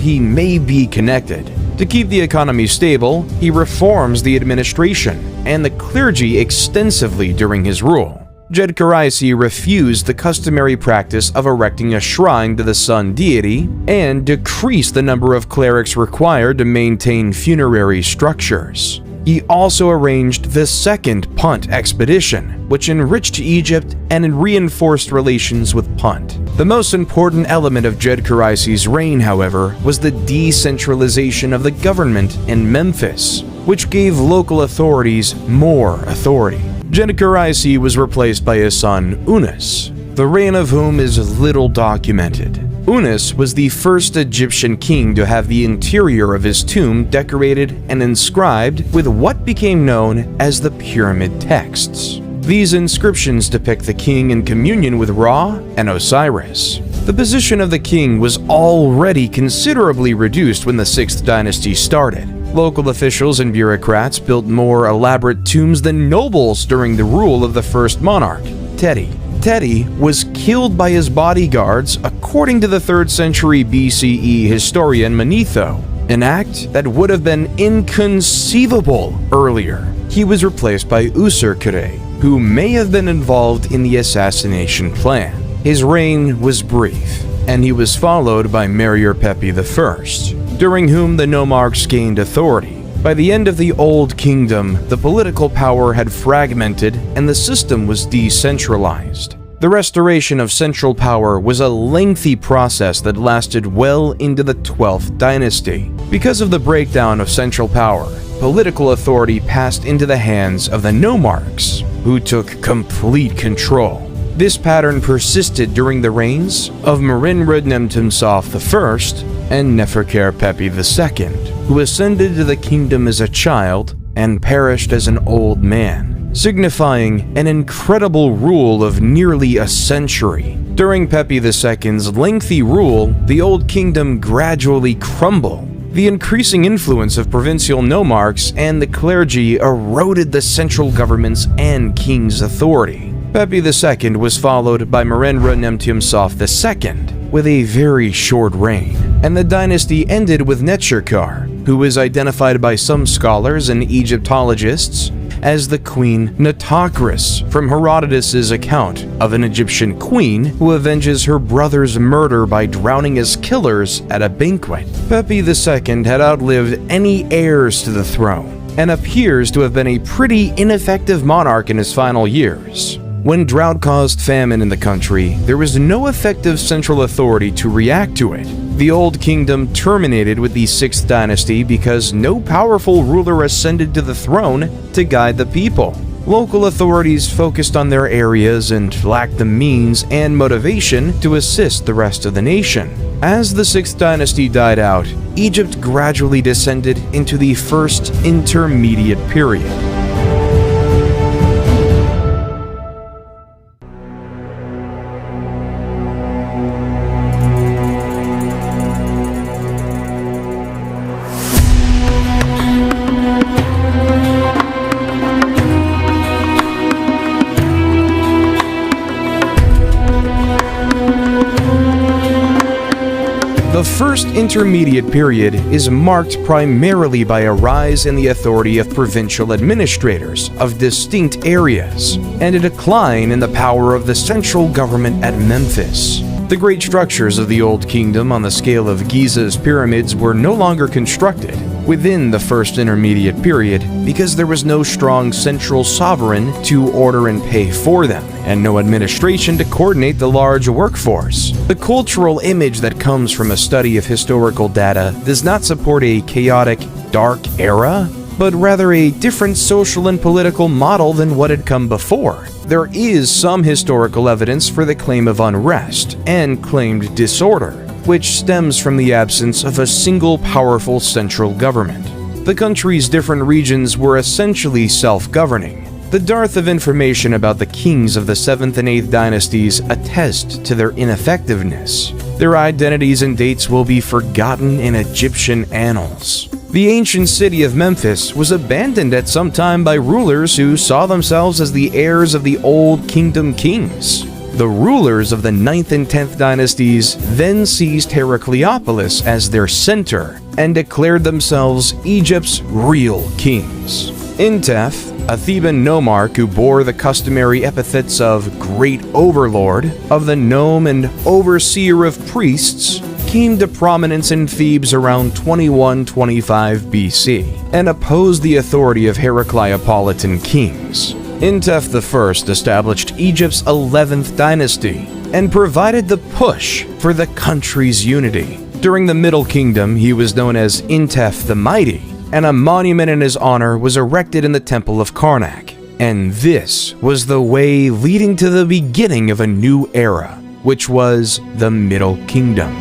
he may be connected. To keep the economy stable, he reforms the administration and the clergy extensively during his rule. Djedkeraisi refused the customary practice of erecting a shrine to the sun deity and decreased the number of clerics required to maintain funerary structures. He also arranged the Second Punt expedition, which enriched Egypt and reinforced relations with Punt. The most important element of Djedkeraisi's reign, however, was the decentralization of the government in Memphis, which gave local authorities more authority. Djedkeraisi was replaced by his son Unas, the reign of whom is little documented. Unas was the first Egyptian king to have the interior of his tomb decorated and inscribed with what became known as the pyramid texts. These inscriptions depict the king in communion with Ra and Osiris. The position of the king was already considerably reduced when the 6th dynasty started. Local officials and bureaucrats built more elaborate tombs than nobles during the rule of the first monarch, Teti. Teti was killed by his bodyguards according to the 3rd century BCE historian Manetho, an act that would have been inconceivable earlier. He was replaced by Userkere, who may have been involved in the assassination plan. His reign was brief, and he was followed by Pepi I, during whom the nomarchs gained authority. By the end of the Old Kingdom, the political power had fragmented and the system was decentralized. The restoration of central power was a lengthy process that lasted well into the 12th dynasty. Because of the breakdown of central power, political authority passed into the hands of the nomarchs, who took complete control. This pattern persisted during the reigns of Merenre-Nemtumsaf I and Neferkare-Pepi II, who ascended to the kingdom as a child and perished as an old man, signifying an incredible rule of nearly a century. During Pepi II's lengthy rule, the Old Kingdom gradually crumbled. The increasing influence of provincial nomarchs and the clergy eroded the central government's and king's authority. Pepi II was followed by Merenre-Nemtumsaf II, with a very short reign, and the dynasty ended with Necherkar, who is identified by some scholars and Egyptologists as the Queen Nitocris from Herodotus's account of an Egyptian queen who avenges her brother's murder by drowning his killers at a banquet. Pepi II had outlived any heirs to the throne, and appears to have been a pretty ineffective monarch in his final years. When drought caused famine in the country, there was no effective central authority to react to it. The Old Kingdom terminated with the 6th dynasty because no powerful ruler ascended to the throne to guide the people. Local authorities focused on their areas and lacked the means and motivation to assist the rest of the nation. As the 6th dynasty died out, Egypt gradually descended into the first intermediate period. The first intermediate period is marked primarily by a rise in the authority of provincial administrators of distinct areas, and a decline in the power of the central government at Memphis. The great structures of the Old Kingdom on the scale of Giza's pyramids were no longer constructed within the first intermediate period because there was no strong central sovereign to order and pay for them, and no administration to coordinate the large workforce. The cultural image that comes from a study of historical data does not support a chaotic, dark era, but rather a different social and political model than what had come before. There is some historical evidence for the claim of unrest and claimed disorder, which stems from the absence of a single powerful central government. The country's different regions were essentially self-governing, The dearth of information about the kings of the 7th and 8th dynasties attest to their ineffectiveness. Their identities and dates will be forgotten in Egyptian annals. The ancient city of Memphis was abandoned at some time by rulers who saw themselves as the heirs of the Old Kingdom kings. The rulers of the 9th and 10th dynasties then seized Heracleopolis as their center and declared themselves Egypt's real kings. Intef, a Theban nomarch who bore the customary epithets of Great Overlord, of the Nome, and Overseer of Priests, came to prominence in Thebes around 2125 BC and opposed the authority of Heracleopolitan kings. Intef I established Egypt's 11th dynasty and provided the push for the country's unity. During the Middle Kingdom, he was known as Intef the Mighty, and a monument in his honor was erected in the Temple of Karnak. And this was the way leading to the beginning of a new era, which was the Middle Kingdom.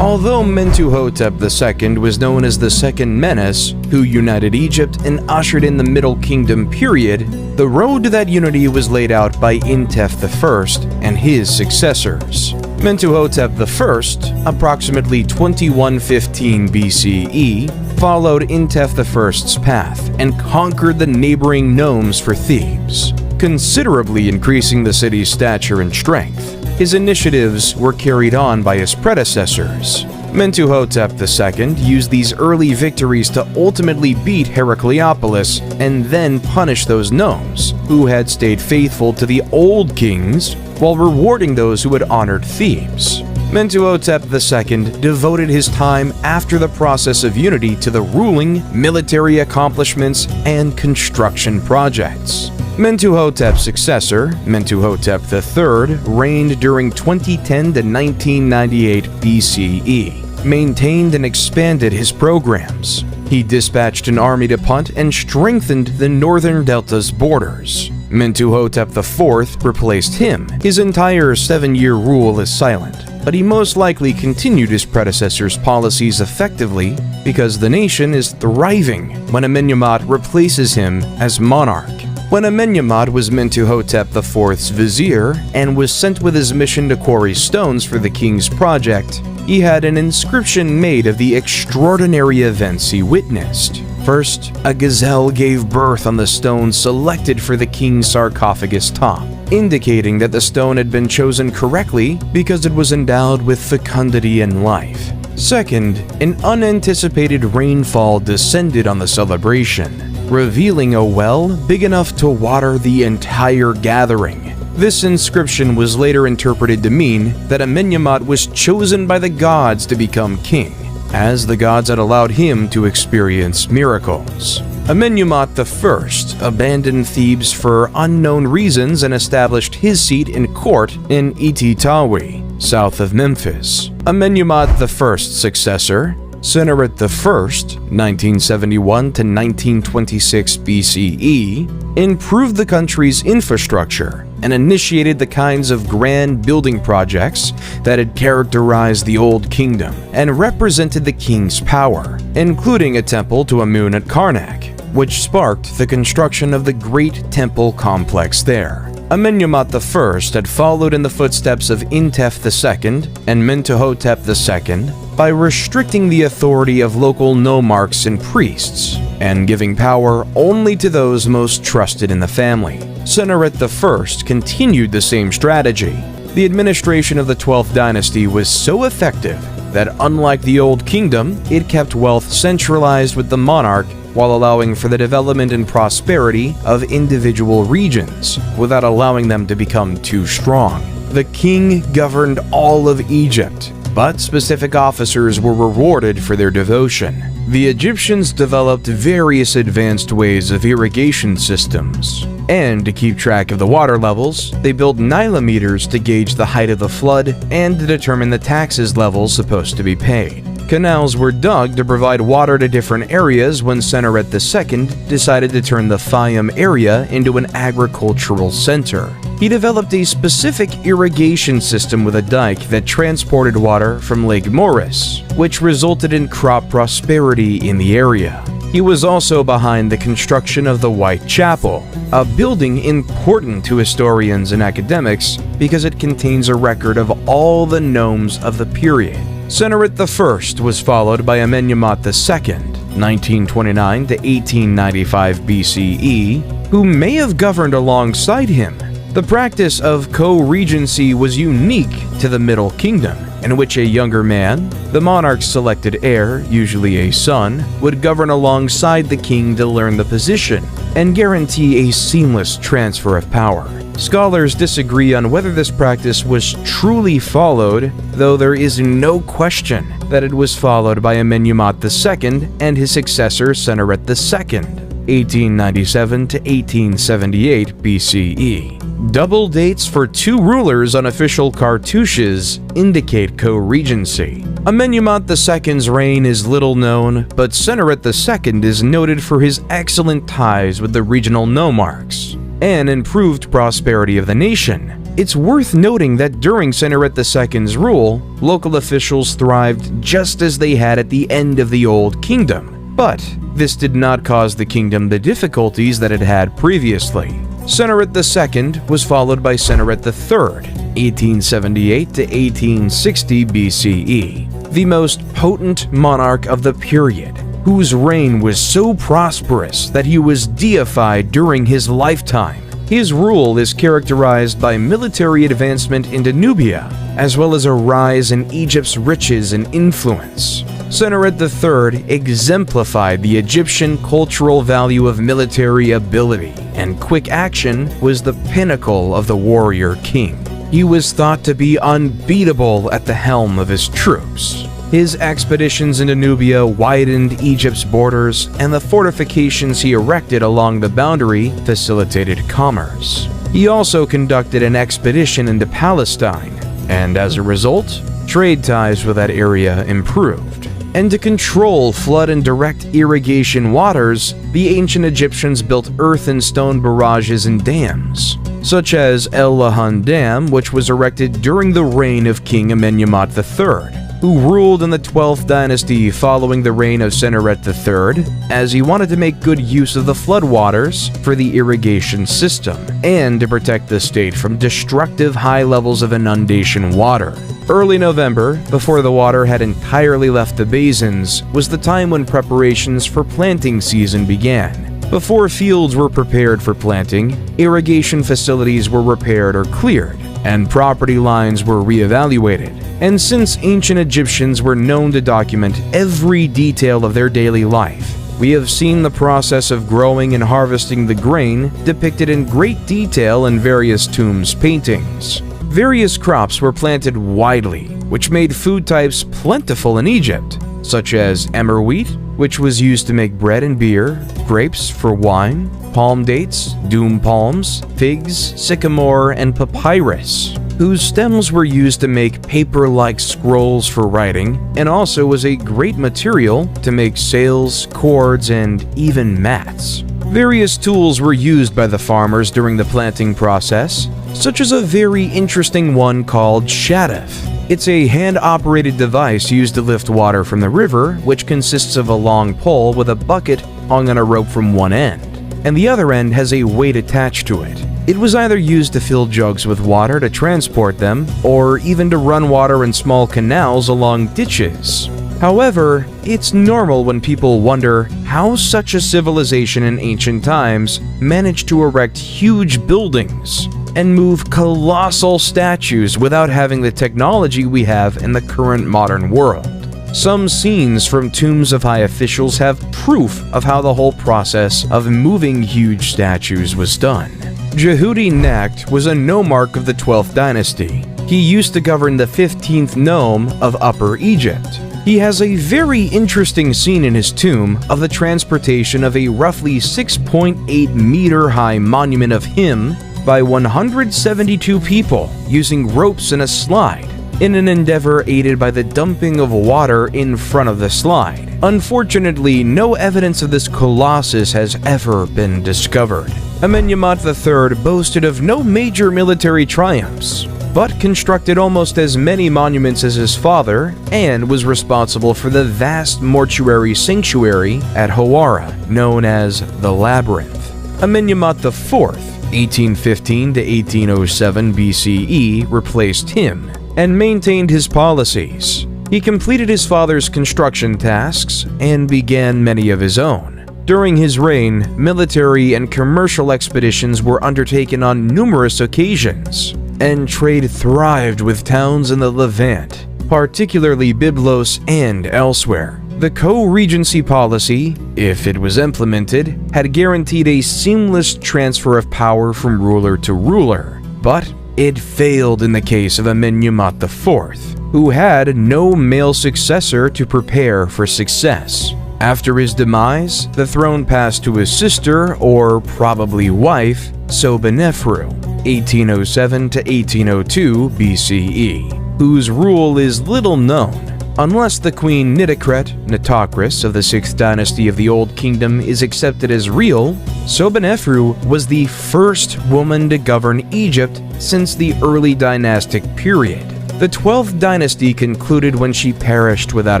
Although Mentuhotep II was known as the Second Menes, who united Egypt and ushered in the Middle Kingdom period, the road to that unity was laid out by Intef I and his successors. Mentuhotep I, approximately 2115 BCE, followed Intef I's path and conquered the neighboring nomes for Thebes, considerably increasing the city's stature and strength. His initiatives were carried on by his predecessors. Mentuhotep II used these early victories to ultimately beat Heracleopolis and then punish those nomes who had stayed faithful to the old kings while rewarding those who had honored Thebes. Mentuhotep II devoted his time after the process of unity to the ruling, military accomplishments, and construction projects. Mentuhotep's successor, Mentuhotep III, reigned during 2010 to 1998 BCE, maintained and expanded his programs. He dispatched an army to Punt and strengthened the northern delta's borders. Mentuhotep IV replaced him. His entire 7-year rule is silent, but he most likely continued his predecessor's policies effectively because the nation is thriving when Amenemhat replaces him as monarch. When Amenemhat was Mentuhotep IV's vizier and was sent with his mission to quarry stones for the king's project, he had an inscription made of the extraordinary events he witnessed. First, a gazelle gave birth on the stone selected for the king's sarcophagus top, indicating that the stone had been chosen correctly because it was endowed with fecundity and life. Second, an unanticipated rainfall descended on the celebration, revealing a well big enough to water the entire gathering. This inscription was later interpreted to mean that Amenemhat was chosen by the gods to become king, as the gods had allowed him to experience miracles. Amenemhat I abandoned Thebes for unknown reasons and established his seat and court in Ititawi, south of Memphis. Amenemhat I's successor, Sennacherib I, 1971 to 1926 BCE, improved the country's infrastructure and initiated the kinds of grand building projects that had characterized the Old Kingdom and represented the king's power, including a temple to Amun at Karnak, which sparked the construction of the Great Temple Complex there. Amenemhat I had followed in the footsteps of Intef II and Mentuhotep II by restricting the authority of local nomarchs and priests, and giving power only to those most trusted in the family. Sennacherib I continued the same strategy. The administration of the 12th dynasty was so effective that, unlike the Old Kingdom, it kept wealth centralized with the monarch while allowing for the development and prosperity of individual regions without allowing them to become too strong. The king governed all of Egypt, but specific officers were rewarded for their devotion. The Egyptians developed various advanced ways of irrigation systems, and to keep track of the water levels, they built nilometers to gauge the height of the flood and to determine the taxes levels supposed to be paid. Canals were dug to provide water to different areas when Sennaret II decided to turn the Fayum area into an agricultural center. He developed a specific irrigation system with a dike that transported water from Lake Moeris, which resulted in crop prosperity in the area. He was also behind the construction of the White Chapel, a building important to historians and academics because it contains a record of all the nomes of the period. Sennaret I was followed by Amenemhat II, 1929 to 1895 BCE, who may have governed alongside him. The practice of co-regency was unique to the Middle Kingdom, in which a younger man, the monarch's selected heir, usually a son, would govern alongside the king to learn the position and guarantee a seamless transfer of power. Scholars disagree on whether this practice was truly followed, though there is no question that it was followed by Amenemhat II and his successor Sennaret II, 1897 to 1878 BCE. Double dates for two rulers on official cartouches indicate co-regency. Amenemhat II's reign is little known, but Sennaret II is noted for his excellent ties with the regional nomarchs and improved prosperity of the nation. It's worth noting that during Sennaret II's rule, local officials thrived just as they had at the end of the Old Kingdom, but this did not cause the kingdom the difficulties that it had previously. Sennaret II was followed by Sennaret III, 1878 to 1860 BCE, the most potent monarch of the period, whose reign was so prosperous that he was deified during his lifetime. His rule is characterized by military advancement into Nubia, as well as a rise in Egypt's riches and influence. Sennaret III exemplified the Egyptian cultural value of military ability, and quick action was the pinnacle of the warrior king. He was thought to be unbeatable at the helm of his troops. His expeditions into Nubia widened Egypt's borders, and the fortifications he erected along the boundary facilitated commerce. He also conducted an expedition into Palestine, and as a result, trade ties with that area improved. And to control flood and direct irrigation waters, the ancient Egyptians built earth and stone barrages and dams, such as El Lahan Dam, which was erected during the reign of King Amenemhat III, who ruled in the 12th dynasty following the reign of Sennaret III, as he wanted to make good use of the floodwaters for the irrigation system, and to protect the state from destructive high levels of inundation water. Early November, before the water had entirely left the basins, was the time when preparations for planting season began. Before fields were prepared for planting, irrigation facilities were repaired or cleared, and property lines were reevaluated. And since ancient Egyptians were known to document every detail of their daily life, we have seen the process of growing and harvesting the grain depicted in great detail in various tombs paintings. Various crops were planted widely, which made food types plentiful in Egypt, such as emmer wheat, which was used to make bread and beer, grapes for wine, palm dates, doom palms, figs, sycamore, and papyrus, whose stems were used to make paper-like scrolls for writing, and also was a great material to make sails, cords, and even mats. Various tools were used by the farmers during the planting process, such as a very interesting one called shadaf. It's a hand-operated device used to lift water from the river, which consists of a long pole with a bucket hung on a rope from one end, and the other end has a weight attached to it. It was either used to fill jugs with water to transport them, or even to run water in small canals along ditches. However, it's normal when people wonder how such a civilization in ancient times managed to erect huge buildings and move colossal statues without having the technology we have in the current modern world. Some scenes from tombs of high officials have proof of how the whole process of moving huge statues was done. Jehudi Necht was a nomarch of the 12th dynasty. He used to govern the 15th nome of Upper Egypt. He has a very interesting scene in his tomb of the transportation of a roughly 6.8 meter high monument of him by 172 people using ropes and a slide. in an endeavor aided by the dumping of water in front of the slide. Unfortunately, no evidence of this colossus has ever been discovered. Amenemhat III boasted of no major military triumphs, but constructed almost as many monuments as his father and was responsible for the vast mortuary sanctuary at Hawara, known as the Labyrinth. Amenemhat IV, 1815 to 1807 BCE, replaced him and maintained his policies. He completed his father's construction tasks and began many of his own. During his reign, military and commercial expeditions were undertaken on numerous occasions, and trade thrived with towns in the Levant, particularly Byblos and elsewhere. The co-regency policy, if it was implemented, had guaranteed a seamless transfer of power from ruler to ruler, but it failed in the case of Amenemhat IV, who had no male successor to prepare for success. After his demise, the throne passed to his sister, or probably wife, Sobonefru, 1807 to 1802 BCE, whose rule is little known, unless the Queen Nitocris of the 6th dynasty of the Old Kingdom is accepted as real. Sobonefru was the first woman to govern Egypt since the early dynastic period. The 12th dynasty concluded when she perished without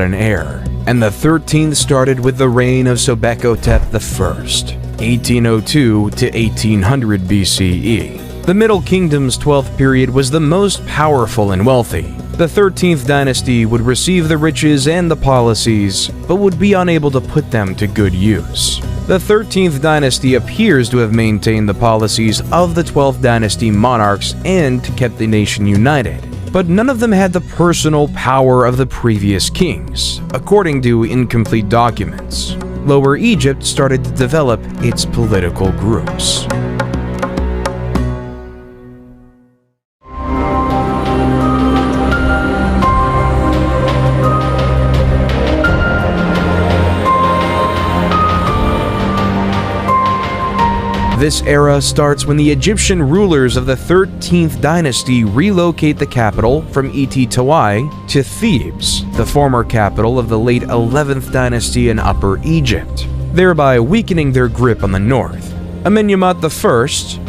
an heir, and the 13th started with the reign of Sobekotep I, 1802 to 1800 BCE. The Middle Kingdom's 12th period was the most powerful and wealthy. The 13th dynasty would receive the riches and the policies, but would be unable to put them to good use. The 13th dynasty appears to have maintained the policies of the 12th dynasty monarchs and kept the nation united, but none of them had the personal power of the previous kings, according to incomplete documents. Lower Egypt started to develop its political groups. This era starts when the Egyptian rulers of the 13th dynasty relocate the capital from Et-Tawai to Thebes, the former capital of the late 11th dynasty in Upper Egypt, thereby weakening their grip on the north. Amenemhat I,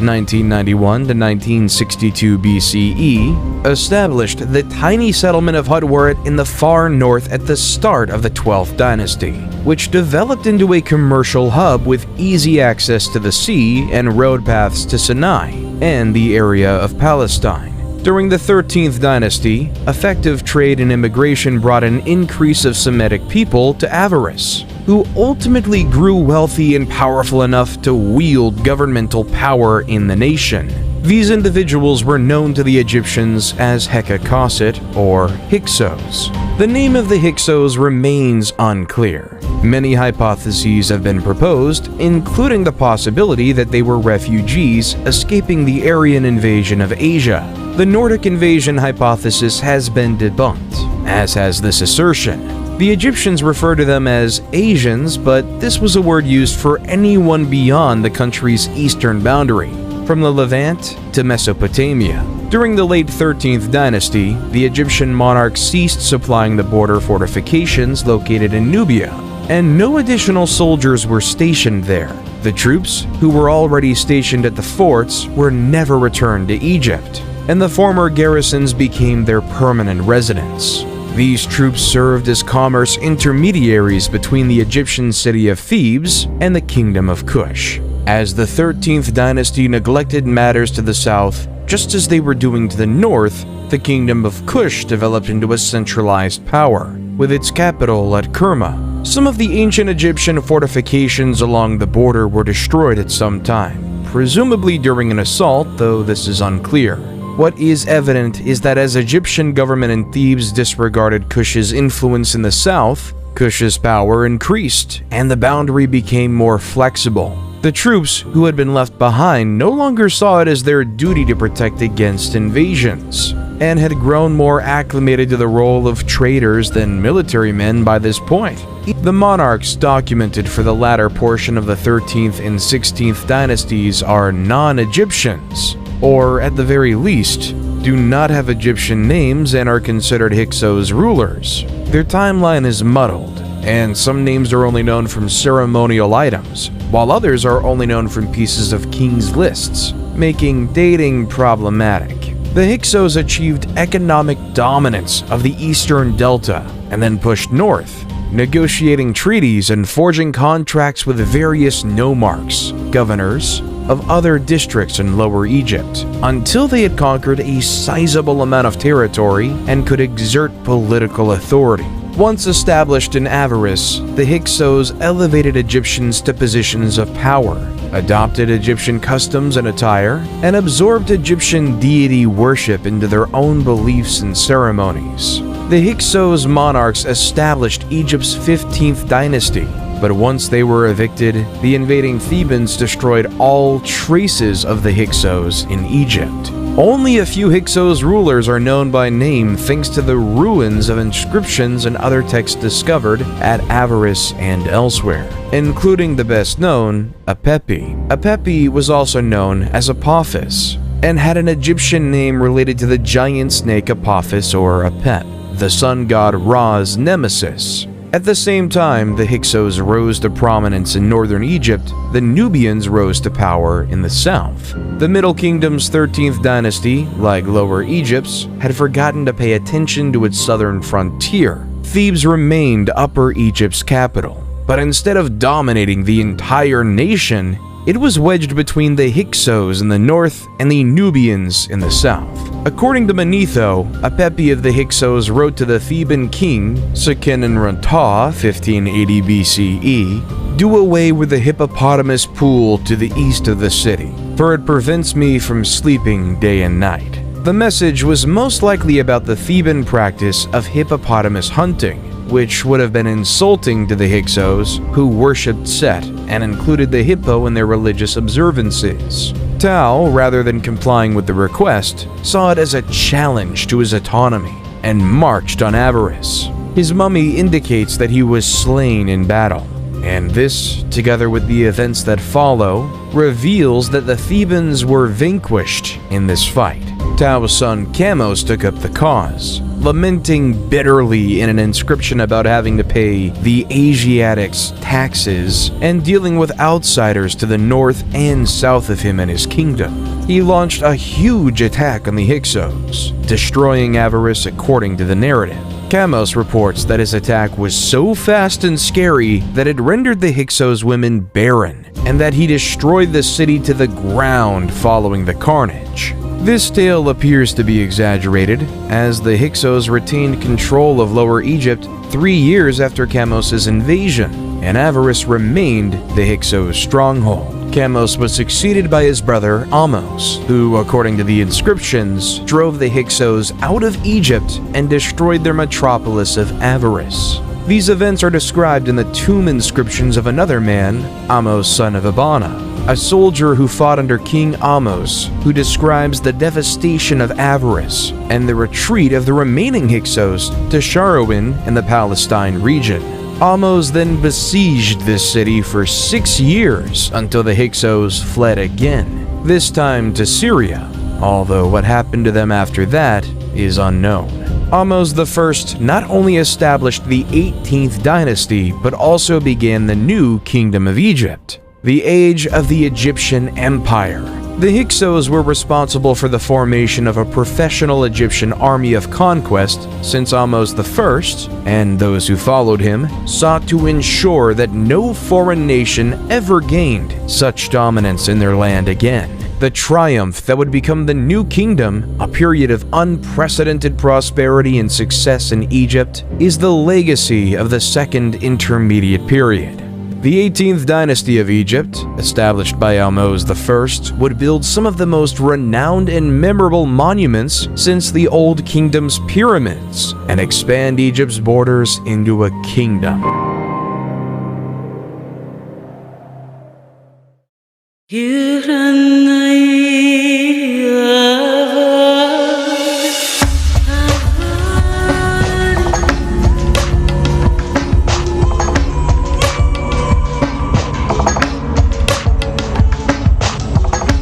1991 to 1962 BCE, established the tiny settlement of Hutwaret in the far north at the start of the 12th dynasty, which developed into a commercial hub with easy access to the sea and road paths to Sinai and the area of Palestine. During the 13th dynasty, effective trade and immigration brought an increase of Semitic people to Avaris, who ultimately grew wealthy and powerful enough to wield governmental power in the nation. These individuals were known to the Egyptians as Hekakosset or Hyksos. The name of the Hyksos remains unclear. Many hypotheses have been proposed, including the possibility that they were refugees escaping the Aryan invasion of Asia. The Nordic invasion hypothesis has been debunked, as has this assertion. The Egyptians refer to them as Asians, but this was a word used for anyone beyond the country's eastern boundary, from the Levant to Mesopotamia. During the late 13th dynasty, the Egyptian monarch ceased supplying the border fortifications located in Nubia, and no additional soldiers were stationed there. The troops, who were already stationed at the forts, were never returned to Egypt, and the former garrisons became their permanent residence. These troops served as commerce intermediaries between the Egyptian city of Thebes and the kingdom of Kush. As the 13th dynasty neglected matters to the south, just as they were doing to the north, the kingdom of Kush developed into a centralized power, with its capital at Kerma. Some of the ancient Egyptian fortifications along the border were destroyed at some time, presumably during an assault, though this is unclear. What is evident is that as Egyptian government in Thebes disregarded Kush's influence in the south, Kush's power increased, and the boundary became more flexible. The troops who had been left behind no longer saw it as their duty to protect against invasions, and had grown more acclimated to the role of traders than military men by this point. The monarchs documented for the latter portion of the 13th and 16th dynasties are non-Egyptians, or at the very least, do not have Egyptian names and are considered Hyksos rulers. Their timeline is muddled, and some names are only known from ceremonial items, while others are only known from pieces of kings' lists, making dating problematic. The Hyksos achieved economic dominance of the eastern delta and then pushed north, negotiating treaties and forging contracts with various nomarchs, governors, of other districts in Lower Egypt, until they had conquered a sizable amount of territory and could exert political authority. Once established in Avaris, the Hyksos elevated Egyptians to positions of power, adopted Egyptian customs and attire, and absorbed Egyptian deity worship into their own beliefs and ceremonies. The Hyksos monarchs established Egypt's 15th dynasty, but once they were evicted, the invading Thebans destroyed all traces of the Hyksos in Egypt. Only a few Hyksos rulers are known by name thanks to the ruins of inscriptions and other texts discovered at Avaris and elsewhere, including the best known, Apepi. Apepi was also known as Apophis, and had an Egyptian name related to the giant snake Apophis or Apep, the sun god Ra's nemesis. At the same time the Hyksos rose to prominence in northern Egypt, the Nubians rose to power in the south. The Middle Kingdom's 13th dynasty, like Lower Egypt's, had forgotten to pay attention to its southern frontier. Thebes remained Upper Egypt's capital, but instead of dominating the entire nation, it was wedged between the Hyksos in the north and the Nubians in the south. According to Manetho, Apepi of the Hyksos wrote to the Theban king, Seqenenrunta, 1580 BCE, "Do away with the hippopotamus pool to the east of the city, for it prevents me from sleeping day and night." The message was most likely about the Theban practice of hippopotamus hunting, which would have been insulting to the Hyksos, who worshipped Set and included the hippo in their religious observances. Tao, rather than complying with the request, saw it as a challenge to his autonomy and marched on Avaris. His mummy indicates that he was slain in battle, and this, together with the events that follow, reveals that the Thebans were vanquished in this fight. Tao's son Chamos took up the cause, lamenting bitterly in an inscription about having to pay the Asiatics taxes and dealing with outsiders to the north and south of him and his kingdom. He launched a huge attack on the Hyksos, destroying Avaris according to the narrative. Chamos reports that his attack was so fast and scary that it rendered the Hyksos women barren, and that he destroyed the city to the ground following the carnage. This tale appears to be exaggerated, as the Hyksos retained control of Lower Egypt 3 years after Chamos' invasion, and Avaris remained the Hyksos' stronghold. Chamos was succeeded by his brother Ahmose, who, according to the inscriptions, drove the Hyksos out of Egypt and destroyed their metropolis of Avaris. These events are described in the tomb inscriptions of another man, Ahmose son of Abana, a soldier who fought under King Ahmose, who describes the devastation of Avaris and the retreat of the remaining Hyksos to Sharawin in the Palestine region. Ahmose then besieged this city for 6 years until the Hyksos fled again, this time to Syria, although what happened to them after that is unknown. Ahmose I not only established the 18th dynasty, but also began the new Kingdom of Egypt, the age of the Egyptian Empire. The Hyksos were responsible for the formation of a professional Egyptian army of conquest, since Ahmose I, and those who followed him, sought to ensure that no foreign nation ever gained such dominance in their land again. The triumph that would become the new kingdom, a period of unprecedented prosperity and success in Egypt, is the legacy of the Second Intermediate Period. The 18th dynasty of Egypt, established by Ahmose I, would build some of the most renowned and memorable monuments since the Old Kingdom's pyramids, and expand Egypt's borders into a kingdom.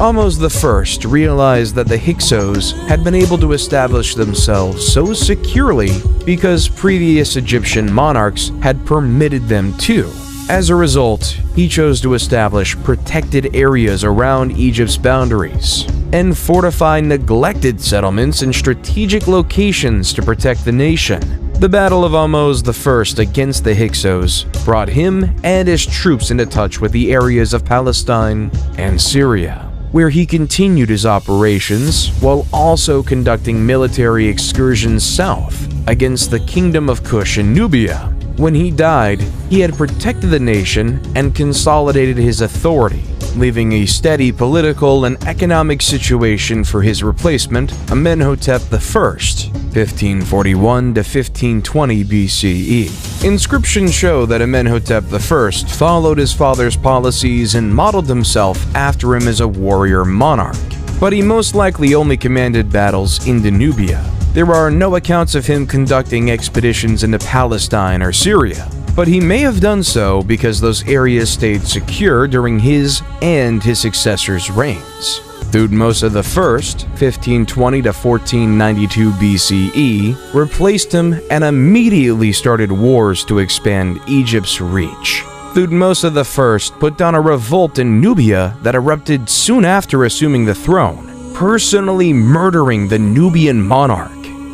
Ahmose I realized that the Hyksos had been able to establish themselves so securely because previous Egyptian monarchs had permitted them to. As a result, he chose to establish protected areas around Egypt's boundaries and fortify neglected settlements in strategic locations to protect the nation. The Battle of Ahmose I against the Hyksos brought him and his troops into touch with the areas of Palestine and Syria, where he continued his operations while also conducting military excursions south against the Kingdom of Kush in Nubia. When he died, he had protected the nation and consolidated his authority, leaving a steady political and economic situation for his replacement, Amenhotep I, 1541 to 1520 BCE. Inscriptions show that Amenhotep I followed his father's policies and modeled himself after him as a warrior monarch, but he most likely only commanded battles in Nubia. There are no accounts of him conducting expeditions into Palestine or Syria, but he may have done so because those areas stayed secure during his and his successors' reigns. Thutmose I, 1520 to 1492 BCE, replaced him and immediately started wars to expand Egypt's reach. Thutmose I put down a revolt in Nubia that erupted soon after assuming the throne, personally murdering the Nubian monarch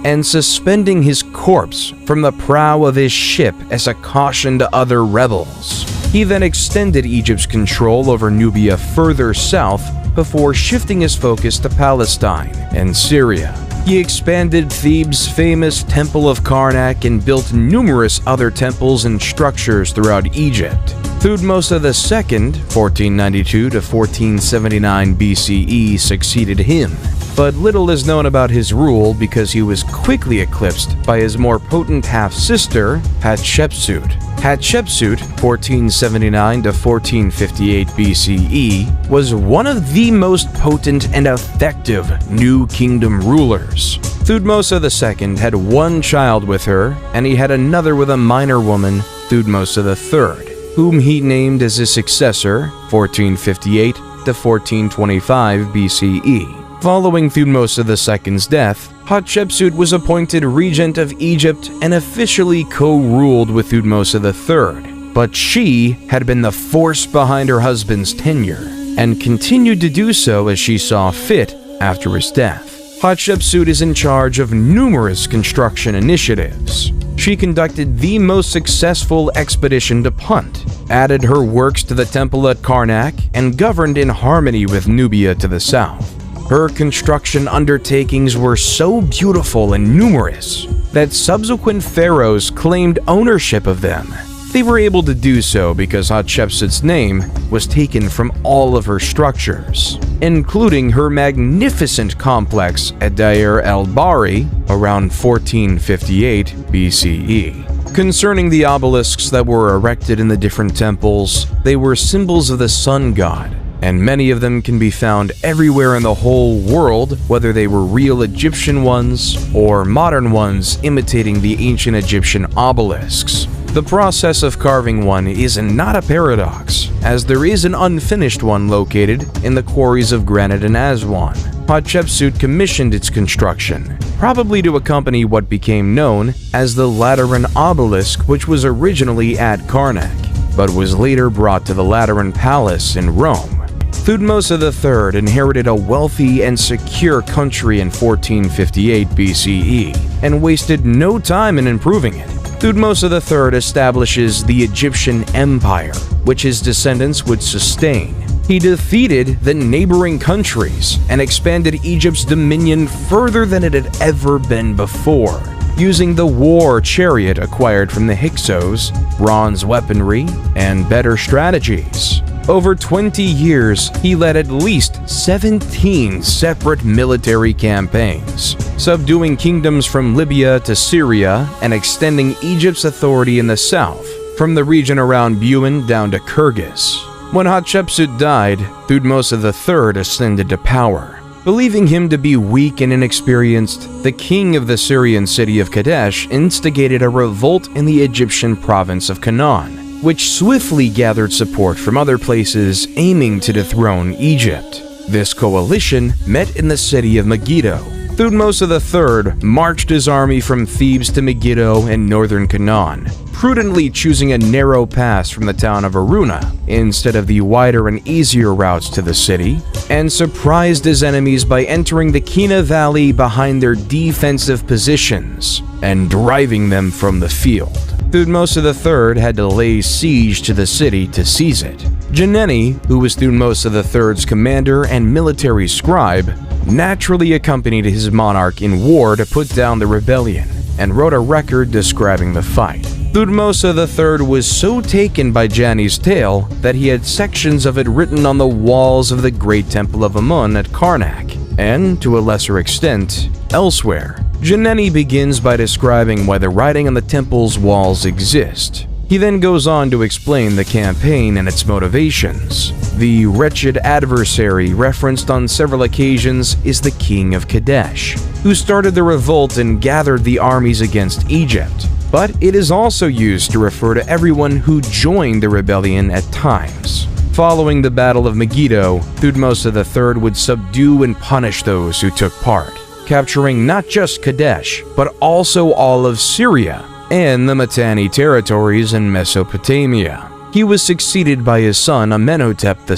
and suspending his corpse from the prow of his ship as a caution to other rebels. He then extended Egypt's control over Nubia further south before shifting his focus to Palestine and Syria. He expanded Thebes' famous Temple of Karnak and built numerous other temples and structures throughout Egypt. Thutmose II, 1492 to 1479 BCE, succeeded him, but little is known about his rule because he was quickly eclipsed by his more potent half-sister, Hatshepsut. Hatshepsut, 1479 to 1458 BCE, was one of the most potent and effective New Kingdom rulers. Thutmose II had one child with her, and he had another with a minor woman, Thutmose III, whom he named as his successor, 1458 to 1425 BCE. Following Thutmose II's death, Hatshepsut was appointed regent of Egypt and officially co-ruled with Thutmose III, but she had been the force behind her husband's tenure and continued to do so as she saw fit after his death. Hatshepsut is in charge of numerous construction initiatives. She conducted the most successful expedition to Punt, added her works to the temple at Karnak, and governed in harmony with Nubia to the south. Her construction undertakings were so beautiful and numerous that subsequent pharaohs claimed ownership of them. They were able to do so because Hatshepsut's name was taken from all of her structures, including her magnificent complex at Deir el-Bahri around 1458 BCE. Concerning the obelisks that were erected in the different temples, they were symbols of the sun god, and many of them can be found everywhere in the whole world, whether they were real Egyptian ones or modern ones imitating the ancient Egyptian obelisks. The process of carving one is not a paradox, as there is an unfinished one located in the quarries of granite in Aswan. Hatshepsut commissioned its construction, probably to accompany what became known as the Lateran obelisk, which was originally at Karnak, but was later brought to the Lateran Palace in Rome. Thutmose III inherited a wealthy and secure country in 1458 BCE and wasted no time in improving it. Thutmose III establishes the Egyptian Empire, which his descendants would sustain. He defeated the neighboring countries and expanded Egypt's dominion further than it had ever been before, using the war chariot acquired from the Hyksos, bronze weaponry, and better strategies. Over 20 years, he led at least 17 separate military campaigns, subduing kingdoms from Libya to Syria and extending Egypt's authority in the south, from the region around Buin down to Kyrgyz. When Hatshepsut died, Thutmose III ascended to power. Believing him to be weak and inexperienced, the king of the Syrian city of Kadesh instigated a revolt in the Egyptian province of Canaan, which swiftly gathered support from other places aiming to dethrone Egypt. This coalition met in the city of Megiddo. Thutmose III marched his army from Thebes to Megiddo in northern Canaan, prudently choosing a narrow pass from the town of Aruna instead of the wider and easier routes to the city, and surprised his enemies by entering the Kina Valley behind their defensive positions and driving them from the field. Thutmose III had to lay siege to the city to seize it. Geneni, who was Thutmose III's commander and military scribe, naturally accompanied his monarch in war to put down the rebellion, and wrote a record describing the fight. Thutmose III was so taken by Jani's tale that he had sections of it written on the walls of the great temple of Amun at Karnak, and, to a lesser extent, elsewhere. Geneni begins by describing why the writing on the temple's walls exist. He then goes on to explain the campaign and its motivations. The wretched adversary referenced on several occasions is the king of Kadesh, who started the revolt and gathered the armies against Egypt. But it is also used to refer to everyone who joined the rebellion at times. Following the Battle of Megiddo, Thutmose III would subdue and punish those who took part, capturing not just Kadesh, but also all of Syria and the Mitanni territories in Mesopotamia. He was succeeded by his son Amenhotep II,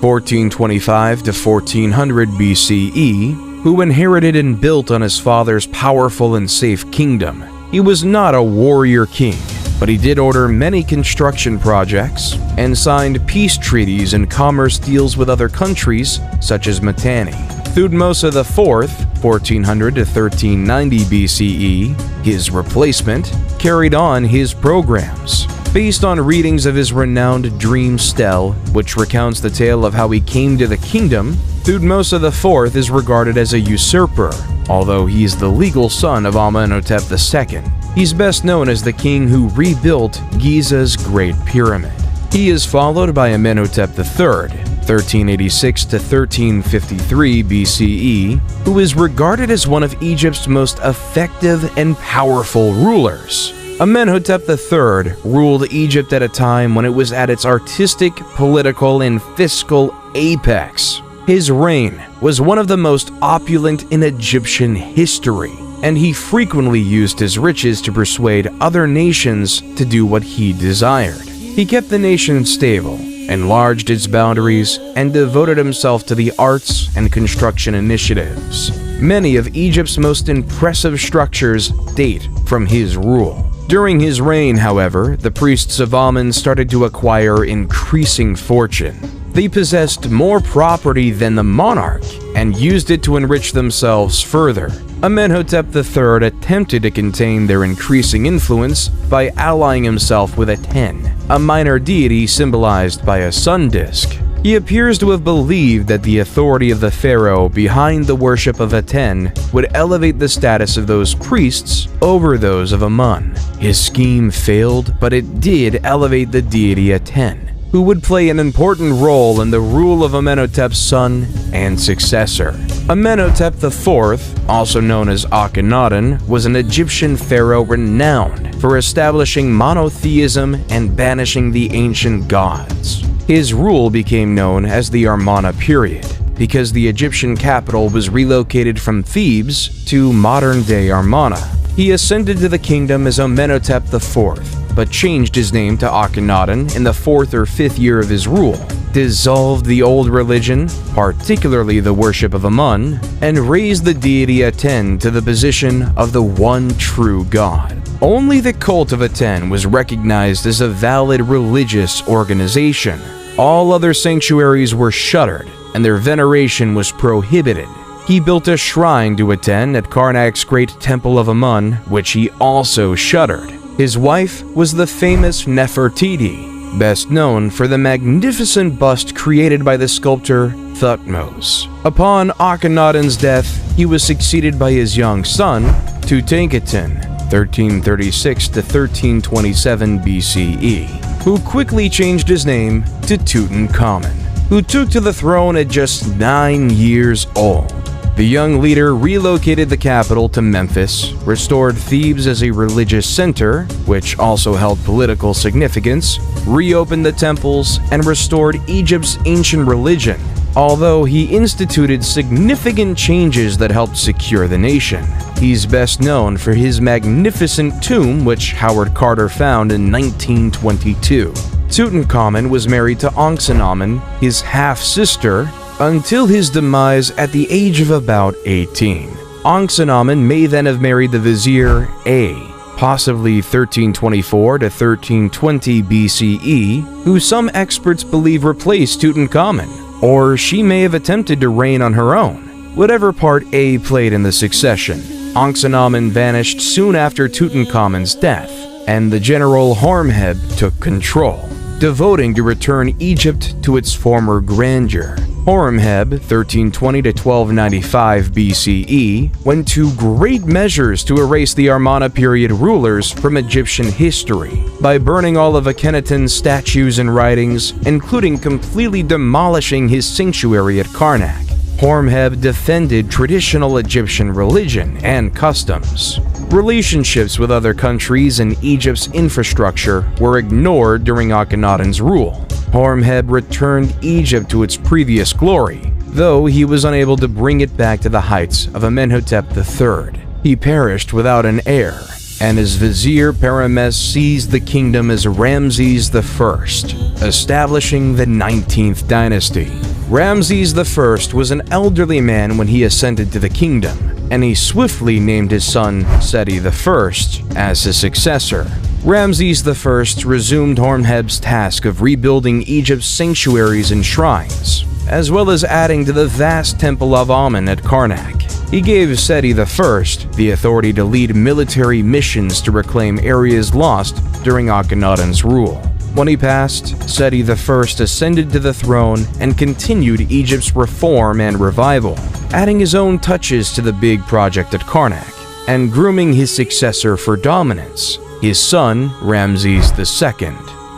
1425 to 1400 BCE, who inherited and built on his father's powerful and safe kingdom. He was not a warrior king, but he did order many construction projects and signed peace treaties and commerce deals with other countries such as Mitanni. Thutmose IV, 1400 to 1390 BCE, his replacement, carried on his programs. Based on readings of his renowned dream stele, which recounts the tale of how he came to the kingdom, Thutmose IV is regarded as a usurper, although he is the legal son of Amenhotep II. He's best known as the king who rebuilt Giza's Great Pyramid. He is followed by Amenhotep III, 1386 to 1353 BCE, who is regarded as one of Egypt's most effective and powerful rulers. Amenhotep III ruled Egypt at a time when it was at its artistic, political, and fiscal apex. His reign was one of the most opulent in Egyptian history, and he frequently used his riches to persuade other nations to do what he desired. He kept the nation stable, enlarged its boundaries, and devoted himself to the arts and construction initiatives. Many of Egypt's most impressive structures date from his rule. During his reign, however, the priests of Amun started to acquire increasing fortune. They possessed more property than the monarch and used it to enrich themselves further. Amenhotep III attempted to contain their increasing influence by allying himself with Aten, a minor deity symbolized by a sun disk. He appears to have believed that the authority of the pharaoh behind the worship of Aten would elevate the status of those priests over those of Amun. His scheme failed, but it did elevate the deity Aten, who would play an important role in the rule of Amenhotep's son and successor. Amenhotep IV, also known as Akhenaten, was an Egyptian pharaoh renowned for establishing monotheism and banishing the ancient gods. His rule became known as the Amarna period because the Egyptian capital was relocated from Thebes to modern-day Amarna. He ascended to the kingdom as Amenhotep IV, but changed his name to Akhenaten in the 4th or 5th year of his rule, dissolved the old religion, particularly the worship of Amun, and raised the deity Aten to the position of the one true god. Only the cult of Aten was recognized as a valid religious organization. All other sanctuaries were shuttered, and their veneration was prohibited. He built a shrine to Aten at Karnak's great temple of Amun, which he also shuttered. His wife was the famous Nefertiti, best known for the magnificent bust created by the sculptor Thutmose. Upon Akhenaten's death, he was succeeded by his young son, Tutankhaten, 1336 to 1327 BCE, who quickly changed his name to Tutankhamun, who took to the throne at just 9 years old. The young leader relocated the capital to Memphis, restored Thebes as a religious center, which also held political significance, reopened the temples, and restored Egypt's ancient religion. although he instituted significant changes that helped secure the nation. He's best known for his magnificent tomb, which Howard Carter found in 1922. Tutankhamun was married to Ankhsenamun, his half-sister, until his demise at the age of about 18. Ankhsenamun may then have married the vizier A, possibly 1324 to 1320 BCE, who some experts believe replaced Tutankhamun, or she may have attempted to reign on her own. Whatever part A played in the succession, Ankhsenamun vanished soon after Tutankhamun's death, and the general Horemheb took control, devoting to return Egypt to its former grandeur. Horemheb, 1320 to 1295 BCE, went to great measures to erase the Amarna period rulers from Egyptian history by burning all of Akhenaten's statues and writings, including completely demolishing his sanctuary at Karnak. Horemheb defended traditional Egyptian religion and customs. Relationships with other countries and Egypt's infrastructure were ignored during Akhenaten's rule. Horemheb returned Egypt to its previous glory, though he was unable to bring it back to the heights of Amenhotep III. He perished without an heir, and his vizier Parames seized the kingdom as Ramses I, establishing the 19th dynasty. Ramses I was an elderly man when he ascended to the kingdom, and he swiftly named his son Seti I as his successor. Ramses I resumed Horemheb's task of rebuilding Egypt's sanctuaries and shrines, as well as adding to the vast temple of Amun at Karnak. He gave Seti I the authority to lead military missions to reclaim areas lost during Akhenaten's rule. When he passed, Seti I ascended to the throne and continued Egypt's reform and revival, adding his own touches to the big project at Karnak, and grooming his successor for dominance, his son Ramses II,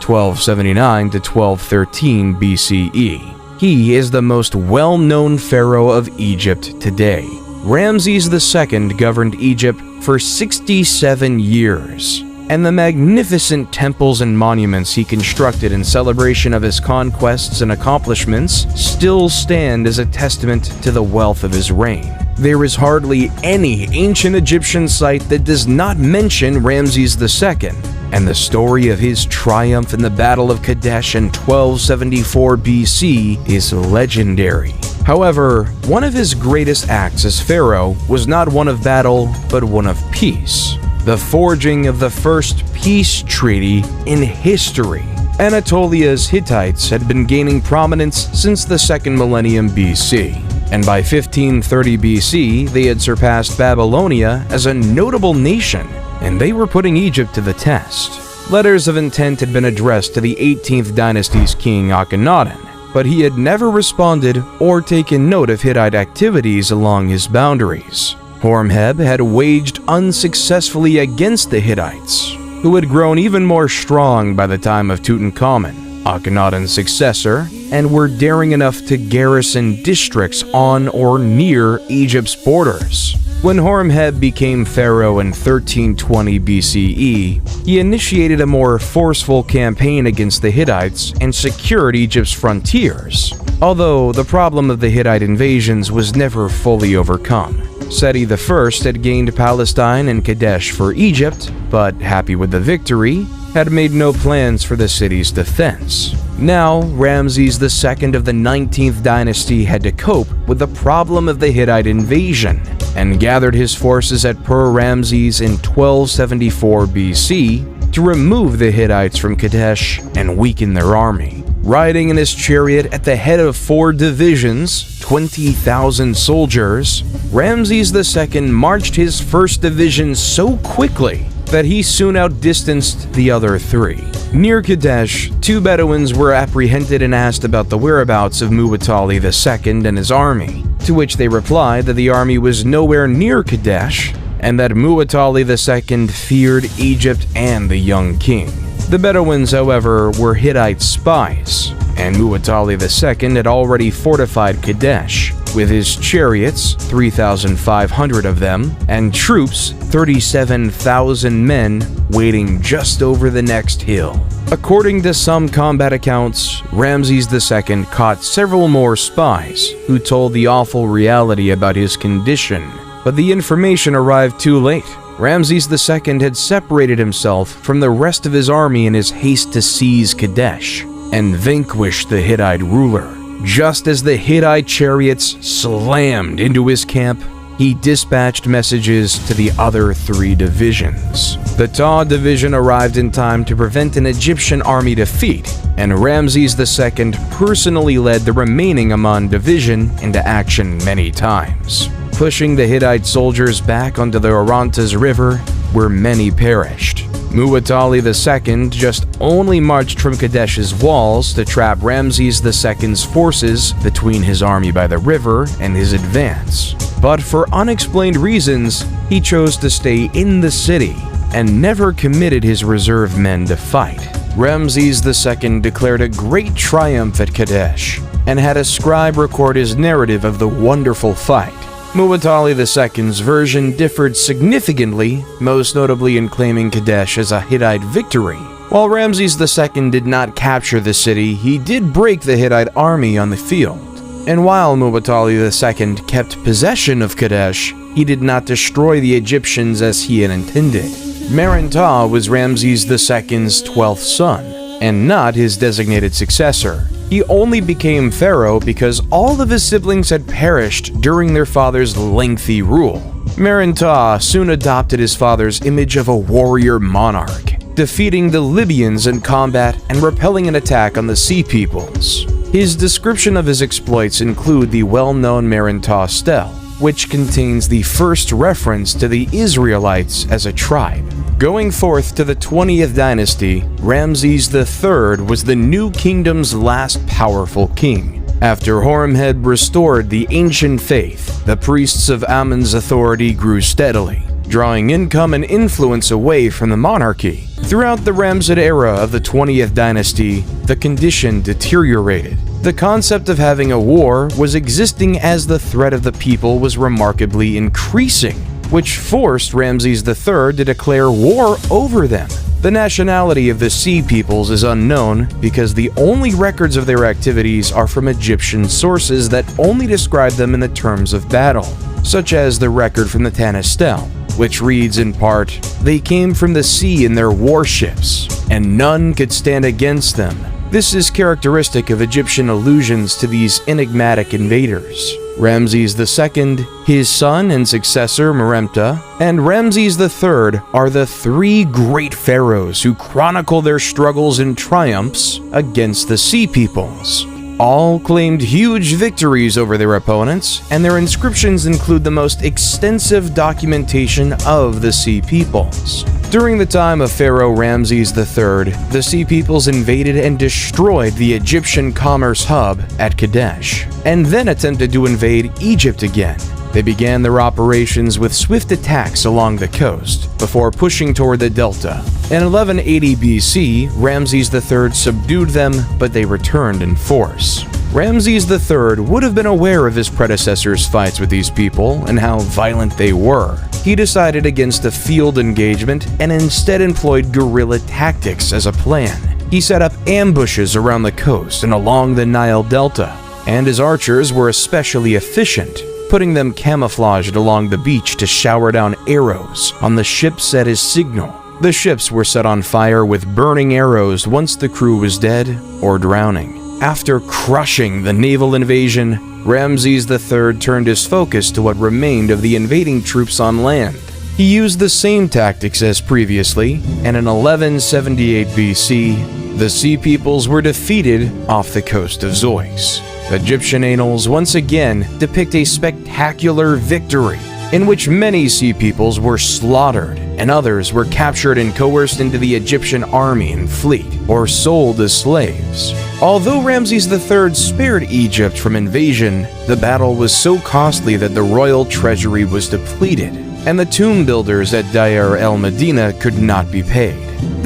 1279 to 1213 BCE. He is the most well-known pharaoh of Egypt today. Ramses II governed Egypt for 67 years, and the magnificent temples and monuments he constructed in celebration of his conquests and accomplishments still stand as a testament to the wealth of his reign. There is hardly any ancient Egyptian site that does not mention Ramses II, and the story of his triumph in the Battle of Kadesh in 1274 BC is legendary. However, one of his greatest acts as pharaoh was not one of battle, but one of peace. The forging of the first peace treaty in history. Anatolia's Hittites had been gaining prominence since the 2nd millennium BC, and by 1530 BC they had surpassed Babylonia as a notable nation, and they were putting Egypt to the test. Letters of intent had been addressed to the 18th dynasty's king Akhenaten, but he had never responded or taken note of Hittite activities along his boundaries. Horemheb had waged unsuccessfully against the Hittites, who had grown even more strong by the time of Tutankhamun, Akhenaten's successor, and were daring enough to garrison districts on or near Egypt's borders. When Horemheb became pharaoh in 1320 BCE, he initiated a more forceful campaign against the Hittites and secured Egypt's frontiers, although the problem of the Hittite invasions was never fully overcome. Seti I had gained Palestine and Kadesh for Egypt, but happy with the victory, had made no plans for the city's defense. Now, Ramses II of the 19th dynasty had to cope with the problem of the Hittite invasion, and gathered his forces at Pur-Ramses in 1274 BC to remove the Hittites from Kadesh and weaken their army. Riding in his chariot at the head of 4 divisions, 20,000 soldiers, Ramses II marched his first division so quickly that he soon outdistanced the other 3. Near Kadesh, 2 Bedouins were apprehended and asked about the whereabouts of Muwatalli II and his army, to which they replied that the army was nowhere near Kadesh and that Muwatalli II feared Egypt and the young king. The Bedouins, however, were Hittite spies, and Muwatalli II had already fortified Kadesh, with his chariots, 3,500 of them, and troops, 37,000 men, waiting just over the next hill. According to some combat accounts, Ramses II caught several more spies who told the awful reality about his condition, but the information arrived too late. Ramses II had separated himself from the rest of his army in his haste to seize Kadesh and vanquish the Hittite ruler. Just as the Hittite chariots slammed into his camp, he dispatched messages to the other 3 divisions. The Ta division arrived in time to prevent an Egyptian army defeat, and Ramses II personally led the remaining Aman division into action many times, pushing the Hittite soldiers back onto the Orontes River, where many perished. Muwatalli II just only marched from Kadesh's walls to trap Ramses II's forces between his army by the river and his advance. But for unexplained reasons, he chose to stay in the city and never committed his reserve men to fight. Ramses II declared a great triumph at Kadesh and had a scribe record his narrative of the wonderful fight. Muwatalli II's version differed significantly, most notably in claiming Kadesh as a Hittite victory. While Ramses II did not capture the city, he did break the Hittite army on the field. And while Muwatalli II kept possession of Kadesh, he did not destroy the Egyptians as he had intended. Meren-Ta was Ramses II's 12th son, and not his designated successor. He only became pharaoh because all of his siblings had perished during their father's lengthy rule. Meren-Ta soon adopted his father's image of a warrior monarch, defeating the Libyans in combat and repelling an attack on the Sea Peoples. His description of his exploits include the well-known Meren-Ta stele, which contains the first reference to the Israelites as a tribe. Going forth to the 20th dynasty, Ramses III was the new kingdom's last powerful king. After Horemheb restored the ancient faith, the priests of Amun's authority grew steadily, drawing income and influence away from the monarchy. Throughout the Ramessid era of the 20th dynasty, the condition deteriorated. The concept of having a war was existing as the threat of the people was remarkably increasing, which forced Ramses III to declare war over them. The nationality of the Sea Peoples is unknown because the only records of their activities are from Egyptian sources that only describe them in the terms of battle, such as the record from the Tanis stele, which reads in part, "They came from the sea in their warships, and none could stand against them." This is characteristic of Egyptian allusions to these enigmatic invaders. Ramses II, his son and successor Meremta, and Ramses III are the 3 great pharaohs who chronicle their struggles and triumphs against the Sea Peoples. All claimed huge victories over their opponents, and their inscriptions include the most extensive documentation of the Sea Peoples. During the time of Pharaoh Ramses III, the Sea Peoples invaded and destroyed the Egyptian commerce hub at Kadesh, and then attempted to invade Egypt again. They began their operations with swift attacks along the coast, before pushing toward the delta. In 1180 BC, Ramses III subdued them, but they returned in force. Ramses III would have been aware of his predecessors' fights with these people and how violent they were. He decided against a field engagement and instead employed guerrilla tactics as a plan. He set up ambushes around the coast and along the Nile Delta, and his archers were especially efficient, putting them camouflaged along the beach to shower down arrows on the ships at his signal. The ships were set on fire with burning arrows once the crew was dead or drowning. After crushing the naval invasion, Ramses III turned his focus to what remained of the invading troops on land. He used the same tactics as previously, and in 1178 BC, the Sea Peoples were defeated off the coast of Xois. Egyptian annals once again depict a spectacular victory, in which many Sea Peoples were slaughtered and others were captured and coerced into the Egyptian army and fleet, or sold as slaves. Although Ramses III spared Egypt from invasion, the battle was so costly that the royal treasury was depleted, and the tomb builders at Deir el-Medina could not be paid.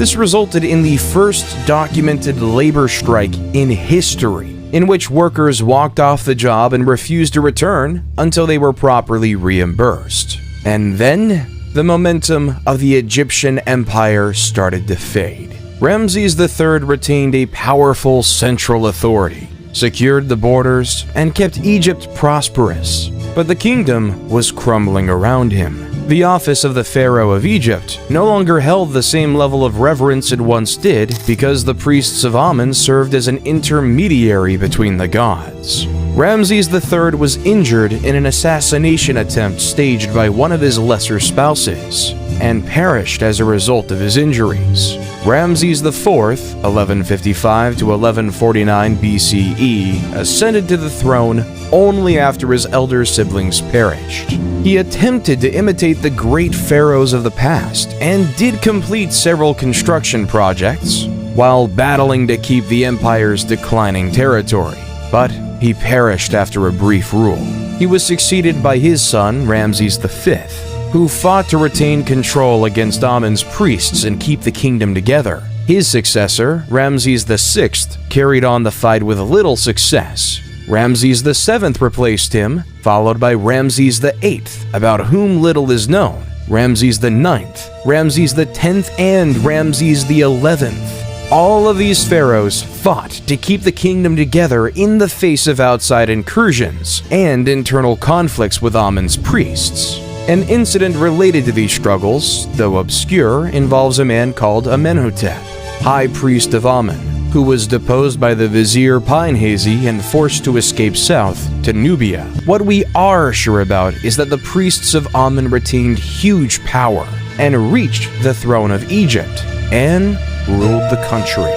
This resulted in the first documented labor strike in history, in which workers walked off the job and refused to return until they were properly reimbursed. And then, the momentum of the Egyptian empire started to fade. Ramses III retained a powerful central authority, secured the borders, and kept Egypt prosperous. But the kingdom was crumbling around him. The office of the Pharaoh of Egypt no longer held the same level of reverence it once did because the priests of Amun served as an intermediary between the gods. Ramses III was injured in an assassination attempt staged by one of his lesser spouses, and perished as a result of his injuries. Ramses IV, 1155 to 1149 BCE, ascended to the throne only after his elder siblings perished. He attempted to imitate the great pharaohs of the past and did complete several construction projects while battling to keep the empire's declining territory, but he perished after a brief rule. He was succeeded by his son, Ramses V, who fought to retain control against Amun's priests and keep the kingdom together. His successor, Ramses VI, carried on the fight with little success. Ramses VII replaced him, followed by Ramses VIII, about whom little is known, Ramses IX, Ramses X, and Ramses XI. All of these pharaohs fought to keep the kingdom together in the face of outside incursions and internal conflicts with Amun's priests. An incident related to these struggles, though obscure, involves a man called Amenhotep, high priest of Amun, who was deposed by the vizier Pinehazy and forced to escape south to Nubia. What we are sure about is that the priests of Amun retained huge power and reached the throne of Egypt and ruled the country.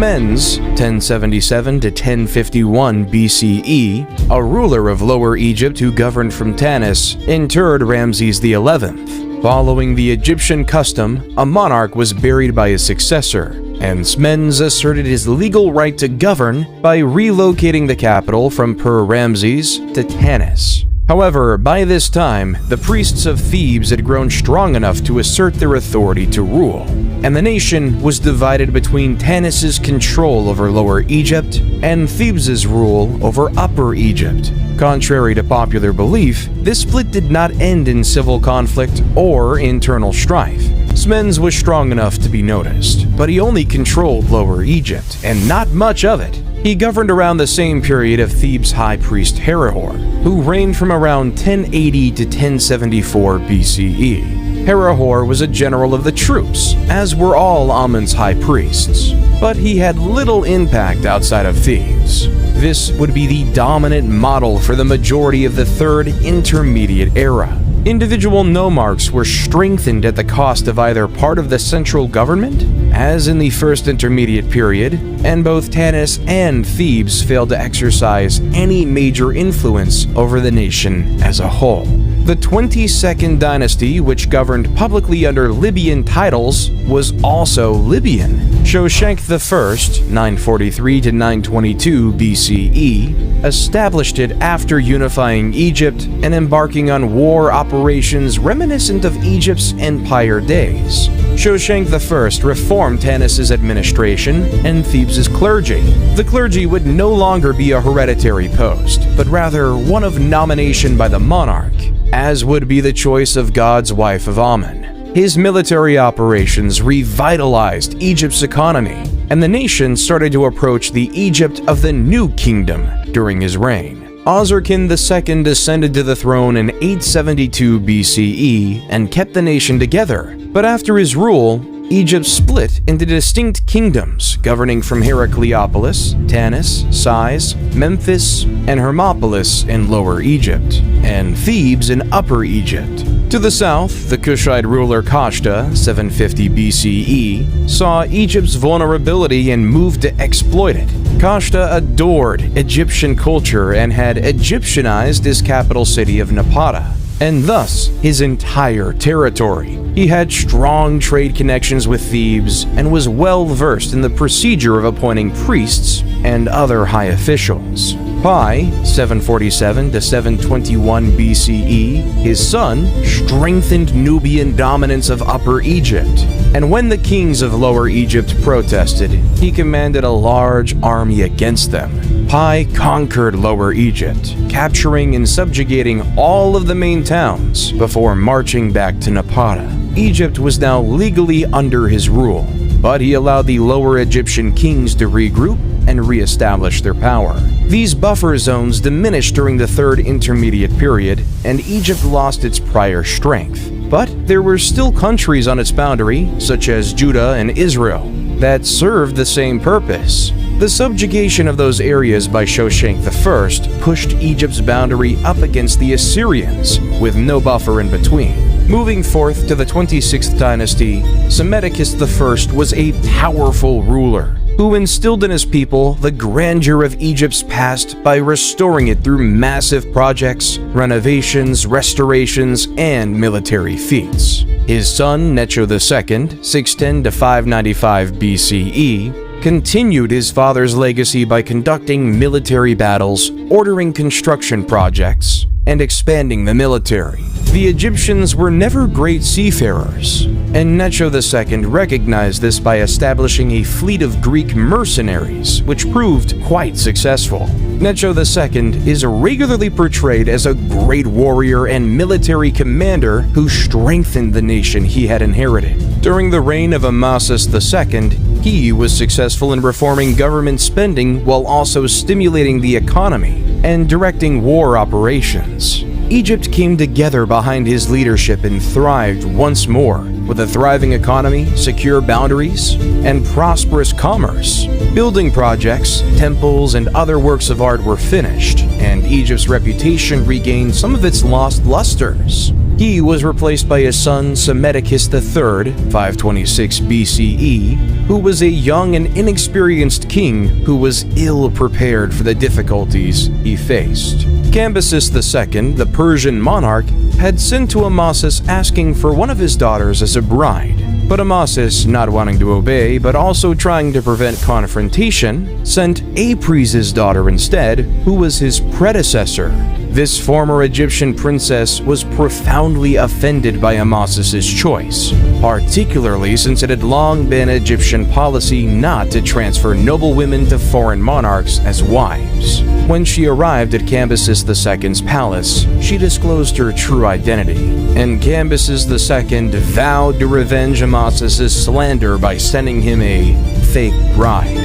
Sphinx, 1077 to 1051 BCE, a ruler of Lower Egypt who governed from Tanis, interred Ramses XI. Following the Egyptian custom, a monarch was buried by his successor, and Sphinx asserted his legal right to govern by relocating the capital from Ramses to Tanis. However, by this time, the priests of Thebes had grown strong enough to assert their authority to rule, and the nation was divided between Tanis's control over Lower Egypt and Thebes's rule over Upper Egypt. Contrary to popular belief, this split did not end in civil conflict or internal strife. Sphinx was strong enough to be noticed, but he only controlled Lower Egypt, and not much of it. He governed around the same period of Thebes' high priest Herihor, who reigned from around 1080 to 1074 BCE. Herihor was a general of the troops, as were all Amun's high priests, but he had little impact outside of Thebes. This would be the dominant model for the majority of the Third Intermediate Era. Individual nomarchs were strengthened at the cost of either part of the central government, as in the First Intermediate Period, and both Tanis and Thebes failed to exercise any major influence over the nation as a whole. The 22nd dynasty, which governed publicly under Libyan titles, was also Libyan. Shoshenq I, 943 to 922 BCE, established it after unifying Egypt and embarking on war operations reminiscent of Egypt's empire days. Shoshenq I reformed Tanis's administration and Thebes's clergy. The clergy would no longer be a hereditary post, but rather one of nomination by the monarch, as would be the choice of God's wife of Amun. His military operations revitalized Egypt's economy, and the nation started to approach the Egypt of the New Kingdom during his reign. Osirkin II ascended to the throne in 872 BCE and kept the nation together, but after his rule, Egypt split into distinct kingdoms governing from Heracleopolis, Tanis, Sais, Memphis, and Hermopolis in Lower Egypt, and Thebes in Upper Egypt. To the south, the Kushite ruler Kashta, 750 BCE, saw Egypt's vulnerability and moved to exploit it. Kashta adored Egyptian culture and had Egyptianized his capital city of Napata, and thus his entire territory. He had strong trade connections with Thebes and was well versed in the procedure of appointing priests and other high officials. Pi, 747 to 721 BCE, his son, strengthened Nubian dominance of Upper Egypt, and when the kings of Lower Egypt protested, he commanded a large army against them. Pi conquered Lower Egypt, capturing and subjugating all of the main towns before marching back to Napata. Egypt was now legally under his rule, but he allowed the Lower Egyptian kings to regroup and re-establish their power. These buffer zones diminished during the Third Intermediate Period, and Egypt lost its prior strength. But there were still countries on its boundary, such as Judah and Israel, that served the same purpose. The subjugation of those areas by Shoshenq I pushed Egypt's boundary up against the Assyrians, with no buffer in between. Moving forth to the 26th dynasty, Psammetichus I was a powerful ruler who instilled in his people the grandeur of Egypt's past by restoring it through massive projects, renovations, restorations, and military feats. His son Necho II, 610 to 595 BCE, continued his father's legacy by conducting military battles, ordering construction projects, and expanding the military. The Egyptians were never great seafarers, and Necho II recognized this by establishing a fleet of Greek mercenaries, which proved quite successful. Necho II is regularly portrayed as a great warrior and military commander who strengthened the nation he had inherited. During the reign of Amasis II, he was successful in reforming government spending while also stimulating the economy and directing war operations. Egypt came together behind his leadership and thrived once more, with a thriving economy, secure boundaries, and prosperous commerce. Building projects, temples, and other works of art were finished, and Egypt's reputation regained some of its lost lusters. He was replaced by his son Psammetichus III, 526 BCE, who was a young and inexperienced king who was ill-prepared for the difficulties he faced. Cambyses II, the Persian monarch, had sent to Amasis asking for one of his daughters as a bride. But Amasis, not wanting to obey but also trying to prevent confrontation, sent Apries' daughter instead, who was his predecessor. This former Egyptian princess was profoundly offended by Amasis' choice, particularly since it had long been Egyptian policy not to transfer noble women to foreign monarchs as wives. When she arrived at Cambyses II's palace, she disclosed her true identity, and Cambyses II vowed to revenge Amasis' slander by sending him a fake bride.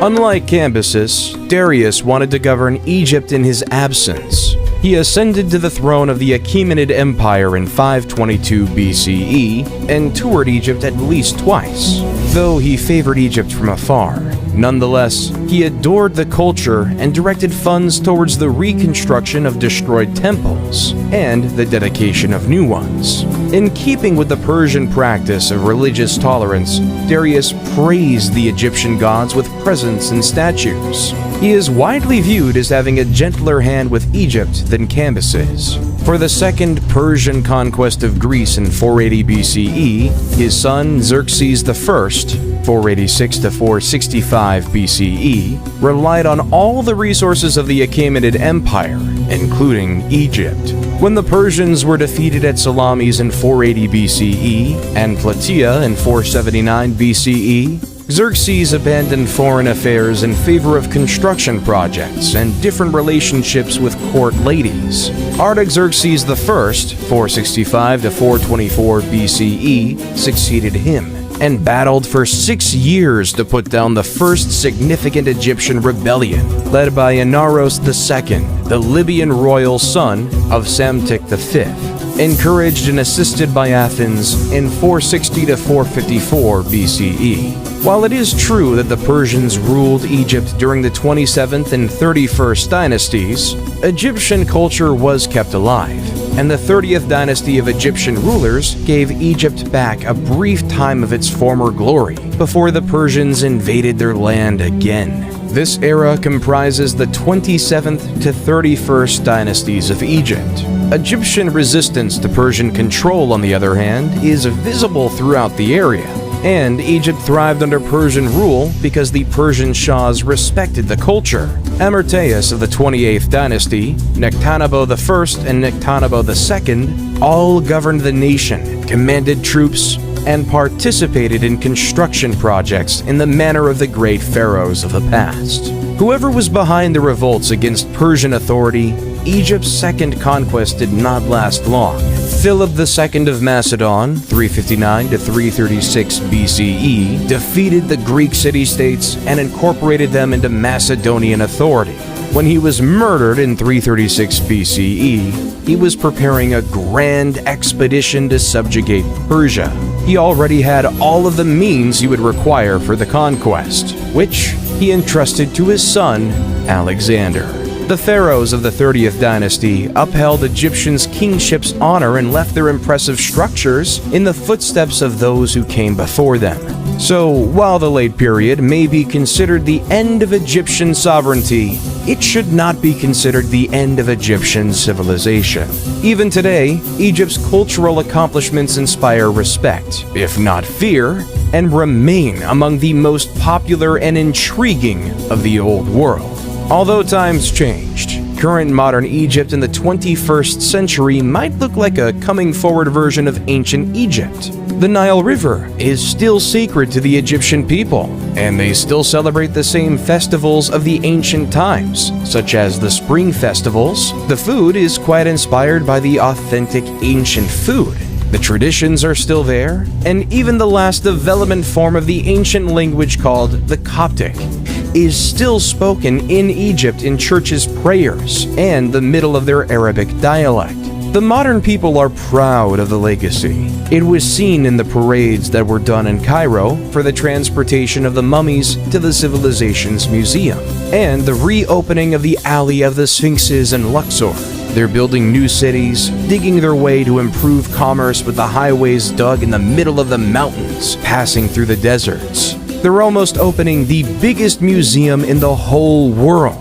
Unlike Cambyses, Darius wanted to govern Egypt in his absence. He ascended to the throne of the Achaemenid Empire in 522 BCE and toured Egypt at least twice, though he favored Egypt from afar. Nonetheless, he adored the culture and directed funds towards the reconstruction of destroyed temples and the dedication of new ones. In keeping with the Persian practice of religious tolerance, Darius praised the Egyptian gods with presents and statues. He is widely viewed as having a gentler hand with Egypt than Cambyses. For the second Persian conquest of Greece in 480 BCE, his son Xerxes I, 486 to 465 BCE, relied on all the resources of the Achaemenid Empire, including Egypt. When the Persians were defeated at Salamis in 480 BCE and Plataea in 479 BCE, Xerxes abandoned foreign affairs in favor of construction projects and different relationships with court ladies. Artaxerxes I, 465 to 424 BCE, succeeded him and battled for 6 years to put down the first significant Egyptian rebellion, led by Inaros II, the Libyan royal son of Psamtik V, encouraged and assisted by Athens in 460 to 454 BCE. While it is true that the Persians ruled Egypt during the 27th and 31st dynasties, Egyptian culture was kept alive, and the 30th dynasty of Egyptian rulers gave Egypt back a brief time of its former glory before the Persians invaded their land again. This era comprises the 27th to 31st dynasties of Egypt. Egyptian resistance to Persian control, on the other hand, is visible throughout the area, and Egypt thrived under Persian rule because the Persian Shahs respected the culture. Amarteus of the 28th dynasty, Nectanebo I and Nectanebo II all governed the nation, commanded troops, and participated in construction projects in the manner of the great pharaohs of the past. Whoever was behind the revolts against Persian authority, Egypt's second conquest did not last long. Philip II of Macedon, 359 to 336 BCE, defeated the Greek city-states and incorporated them into Macedonian authority. When he was murdered in 336 BCE, he was preparing a grand expedition to subjugate Persia. He already had all of the means he would require for the conquest, which he entrusted to his son, Alexander. The pharaohs of the 30th dynasty upheld Egyptians' kingship's honor and left their impressive structures in the footsteps of those who came before them. So, while the late period may be considered the end of Egyptian sovereignty, it should not be considered the end of Egyptian civilization. Even today, Egypt's cultural accomplishments inspire respect, if not fear, and remain among the most popular and intriguing of the old world. Although times changed, current modern Egypt in the 21st century might look like a coming forward version of ancient Egypt. The Nile River is still sacred to the Egyptian people, and they still celebrate the same festivals of the ancient times, such as the spring festivals. The food is quite inspired by the authentic ancient food. The traditions are still there, and even the last development form of the ancient language called the Coptic is still spoken in Egypt in churches' prayers and the middle of their Arabic dialect. The modern people are proud of the legacy. It was seen in the parades that were done in Cairo for the transportation of the mummies to the civilization's museum, and the reopening of the Alley of the Sphinxes in Luxor. They're building new cities, digging their way to improve commerce with the highways dug in the middle of the mountains, passing through the deserts. They're almost opening the biggest museum in the whole world.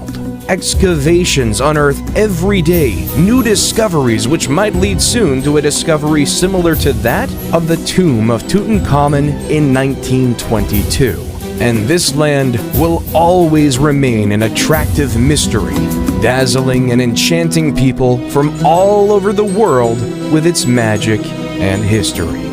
Excavations unearth every day new discoveries which might lead soon to a discovery similar to that of the tomb of Tutankhamun in 1922. And this land will always remain an attractive mystery, dazzling and enchanting people from all over the world with its magic and history.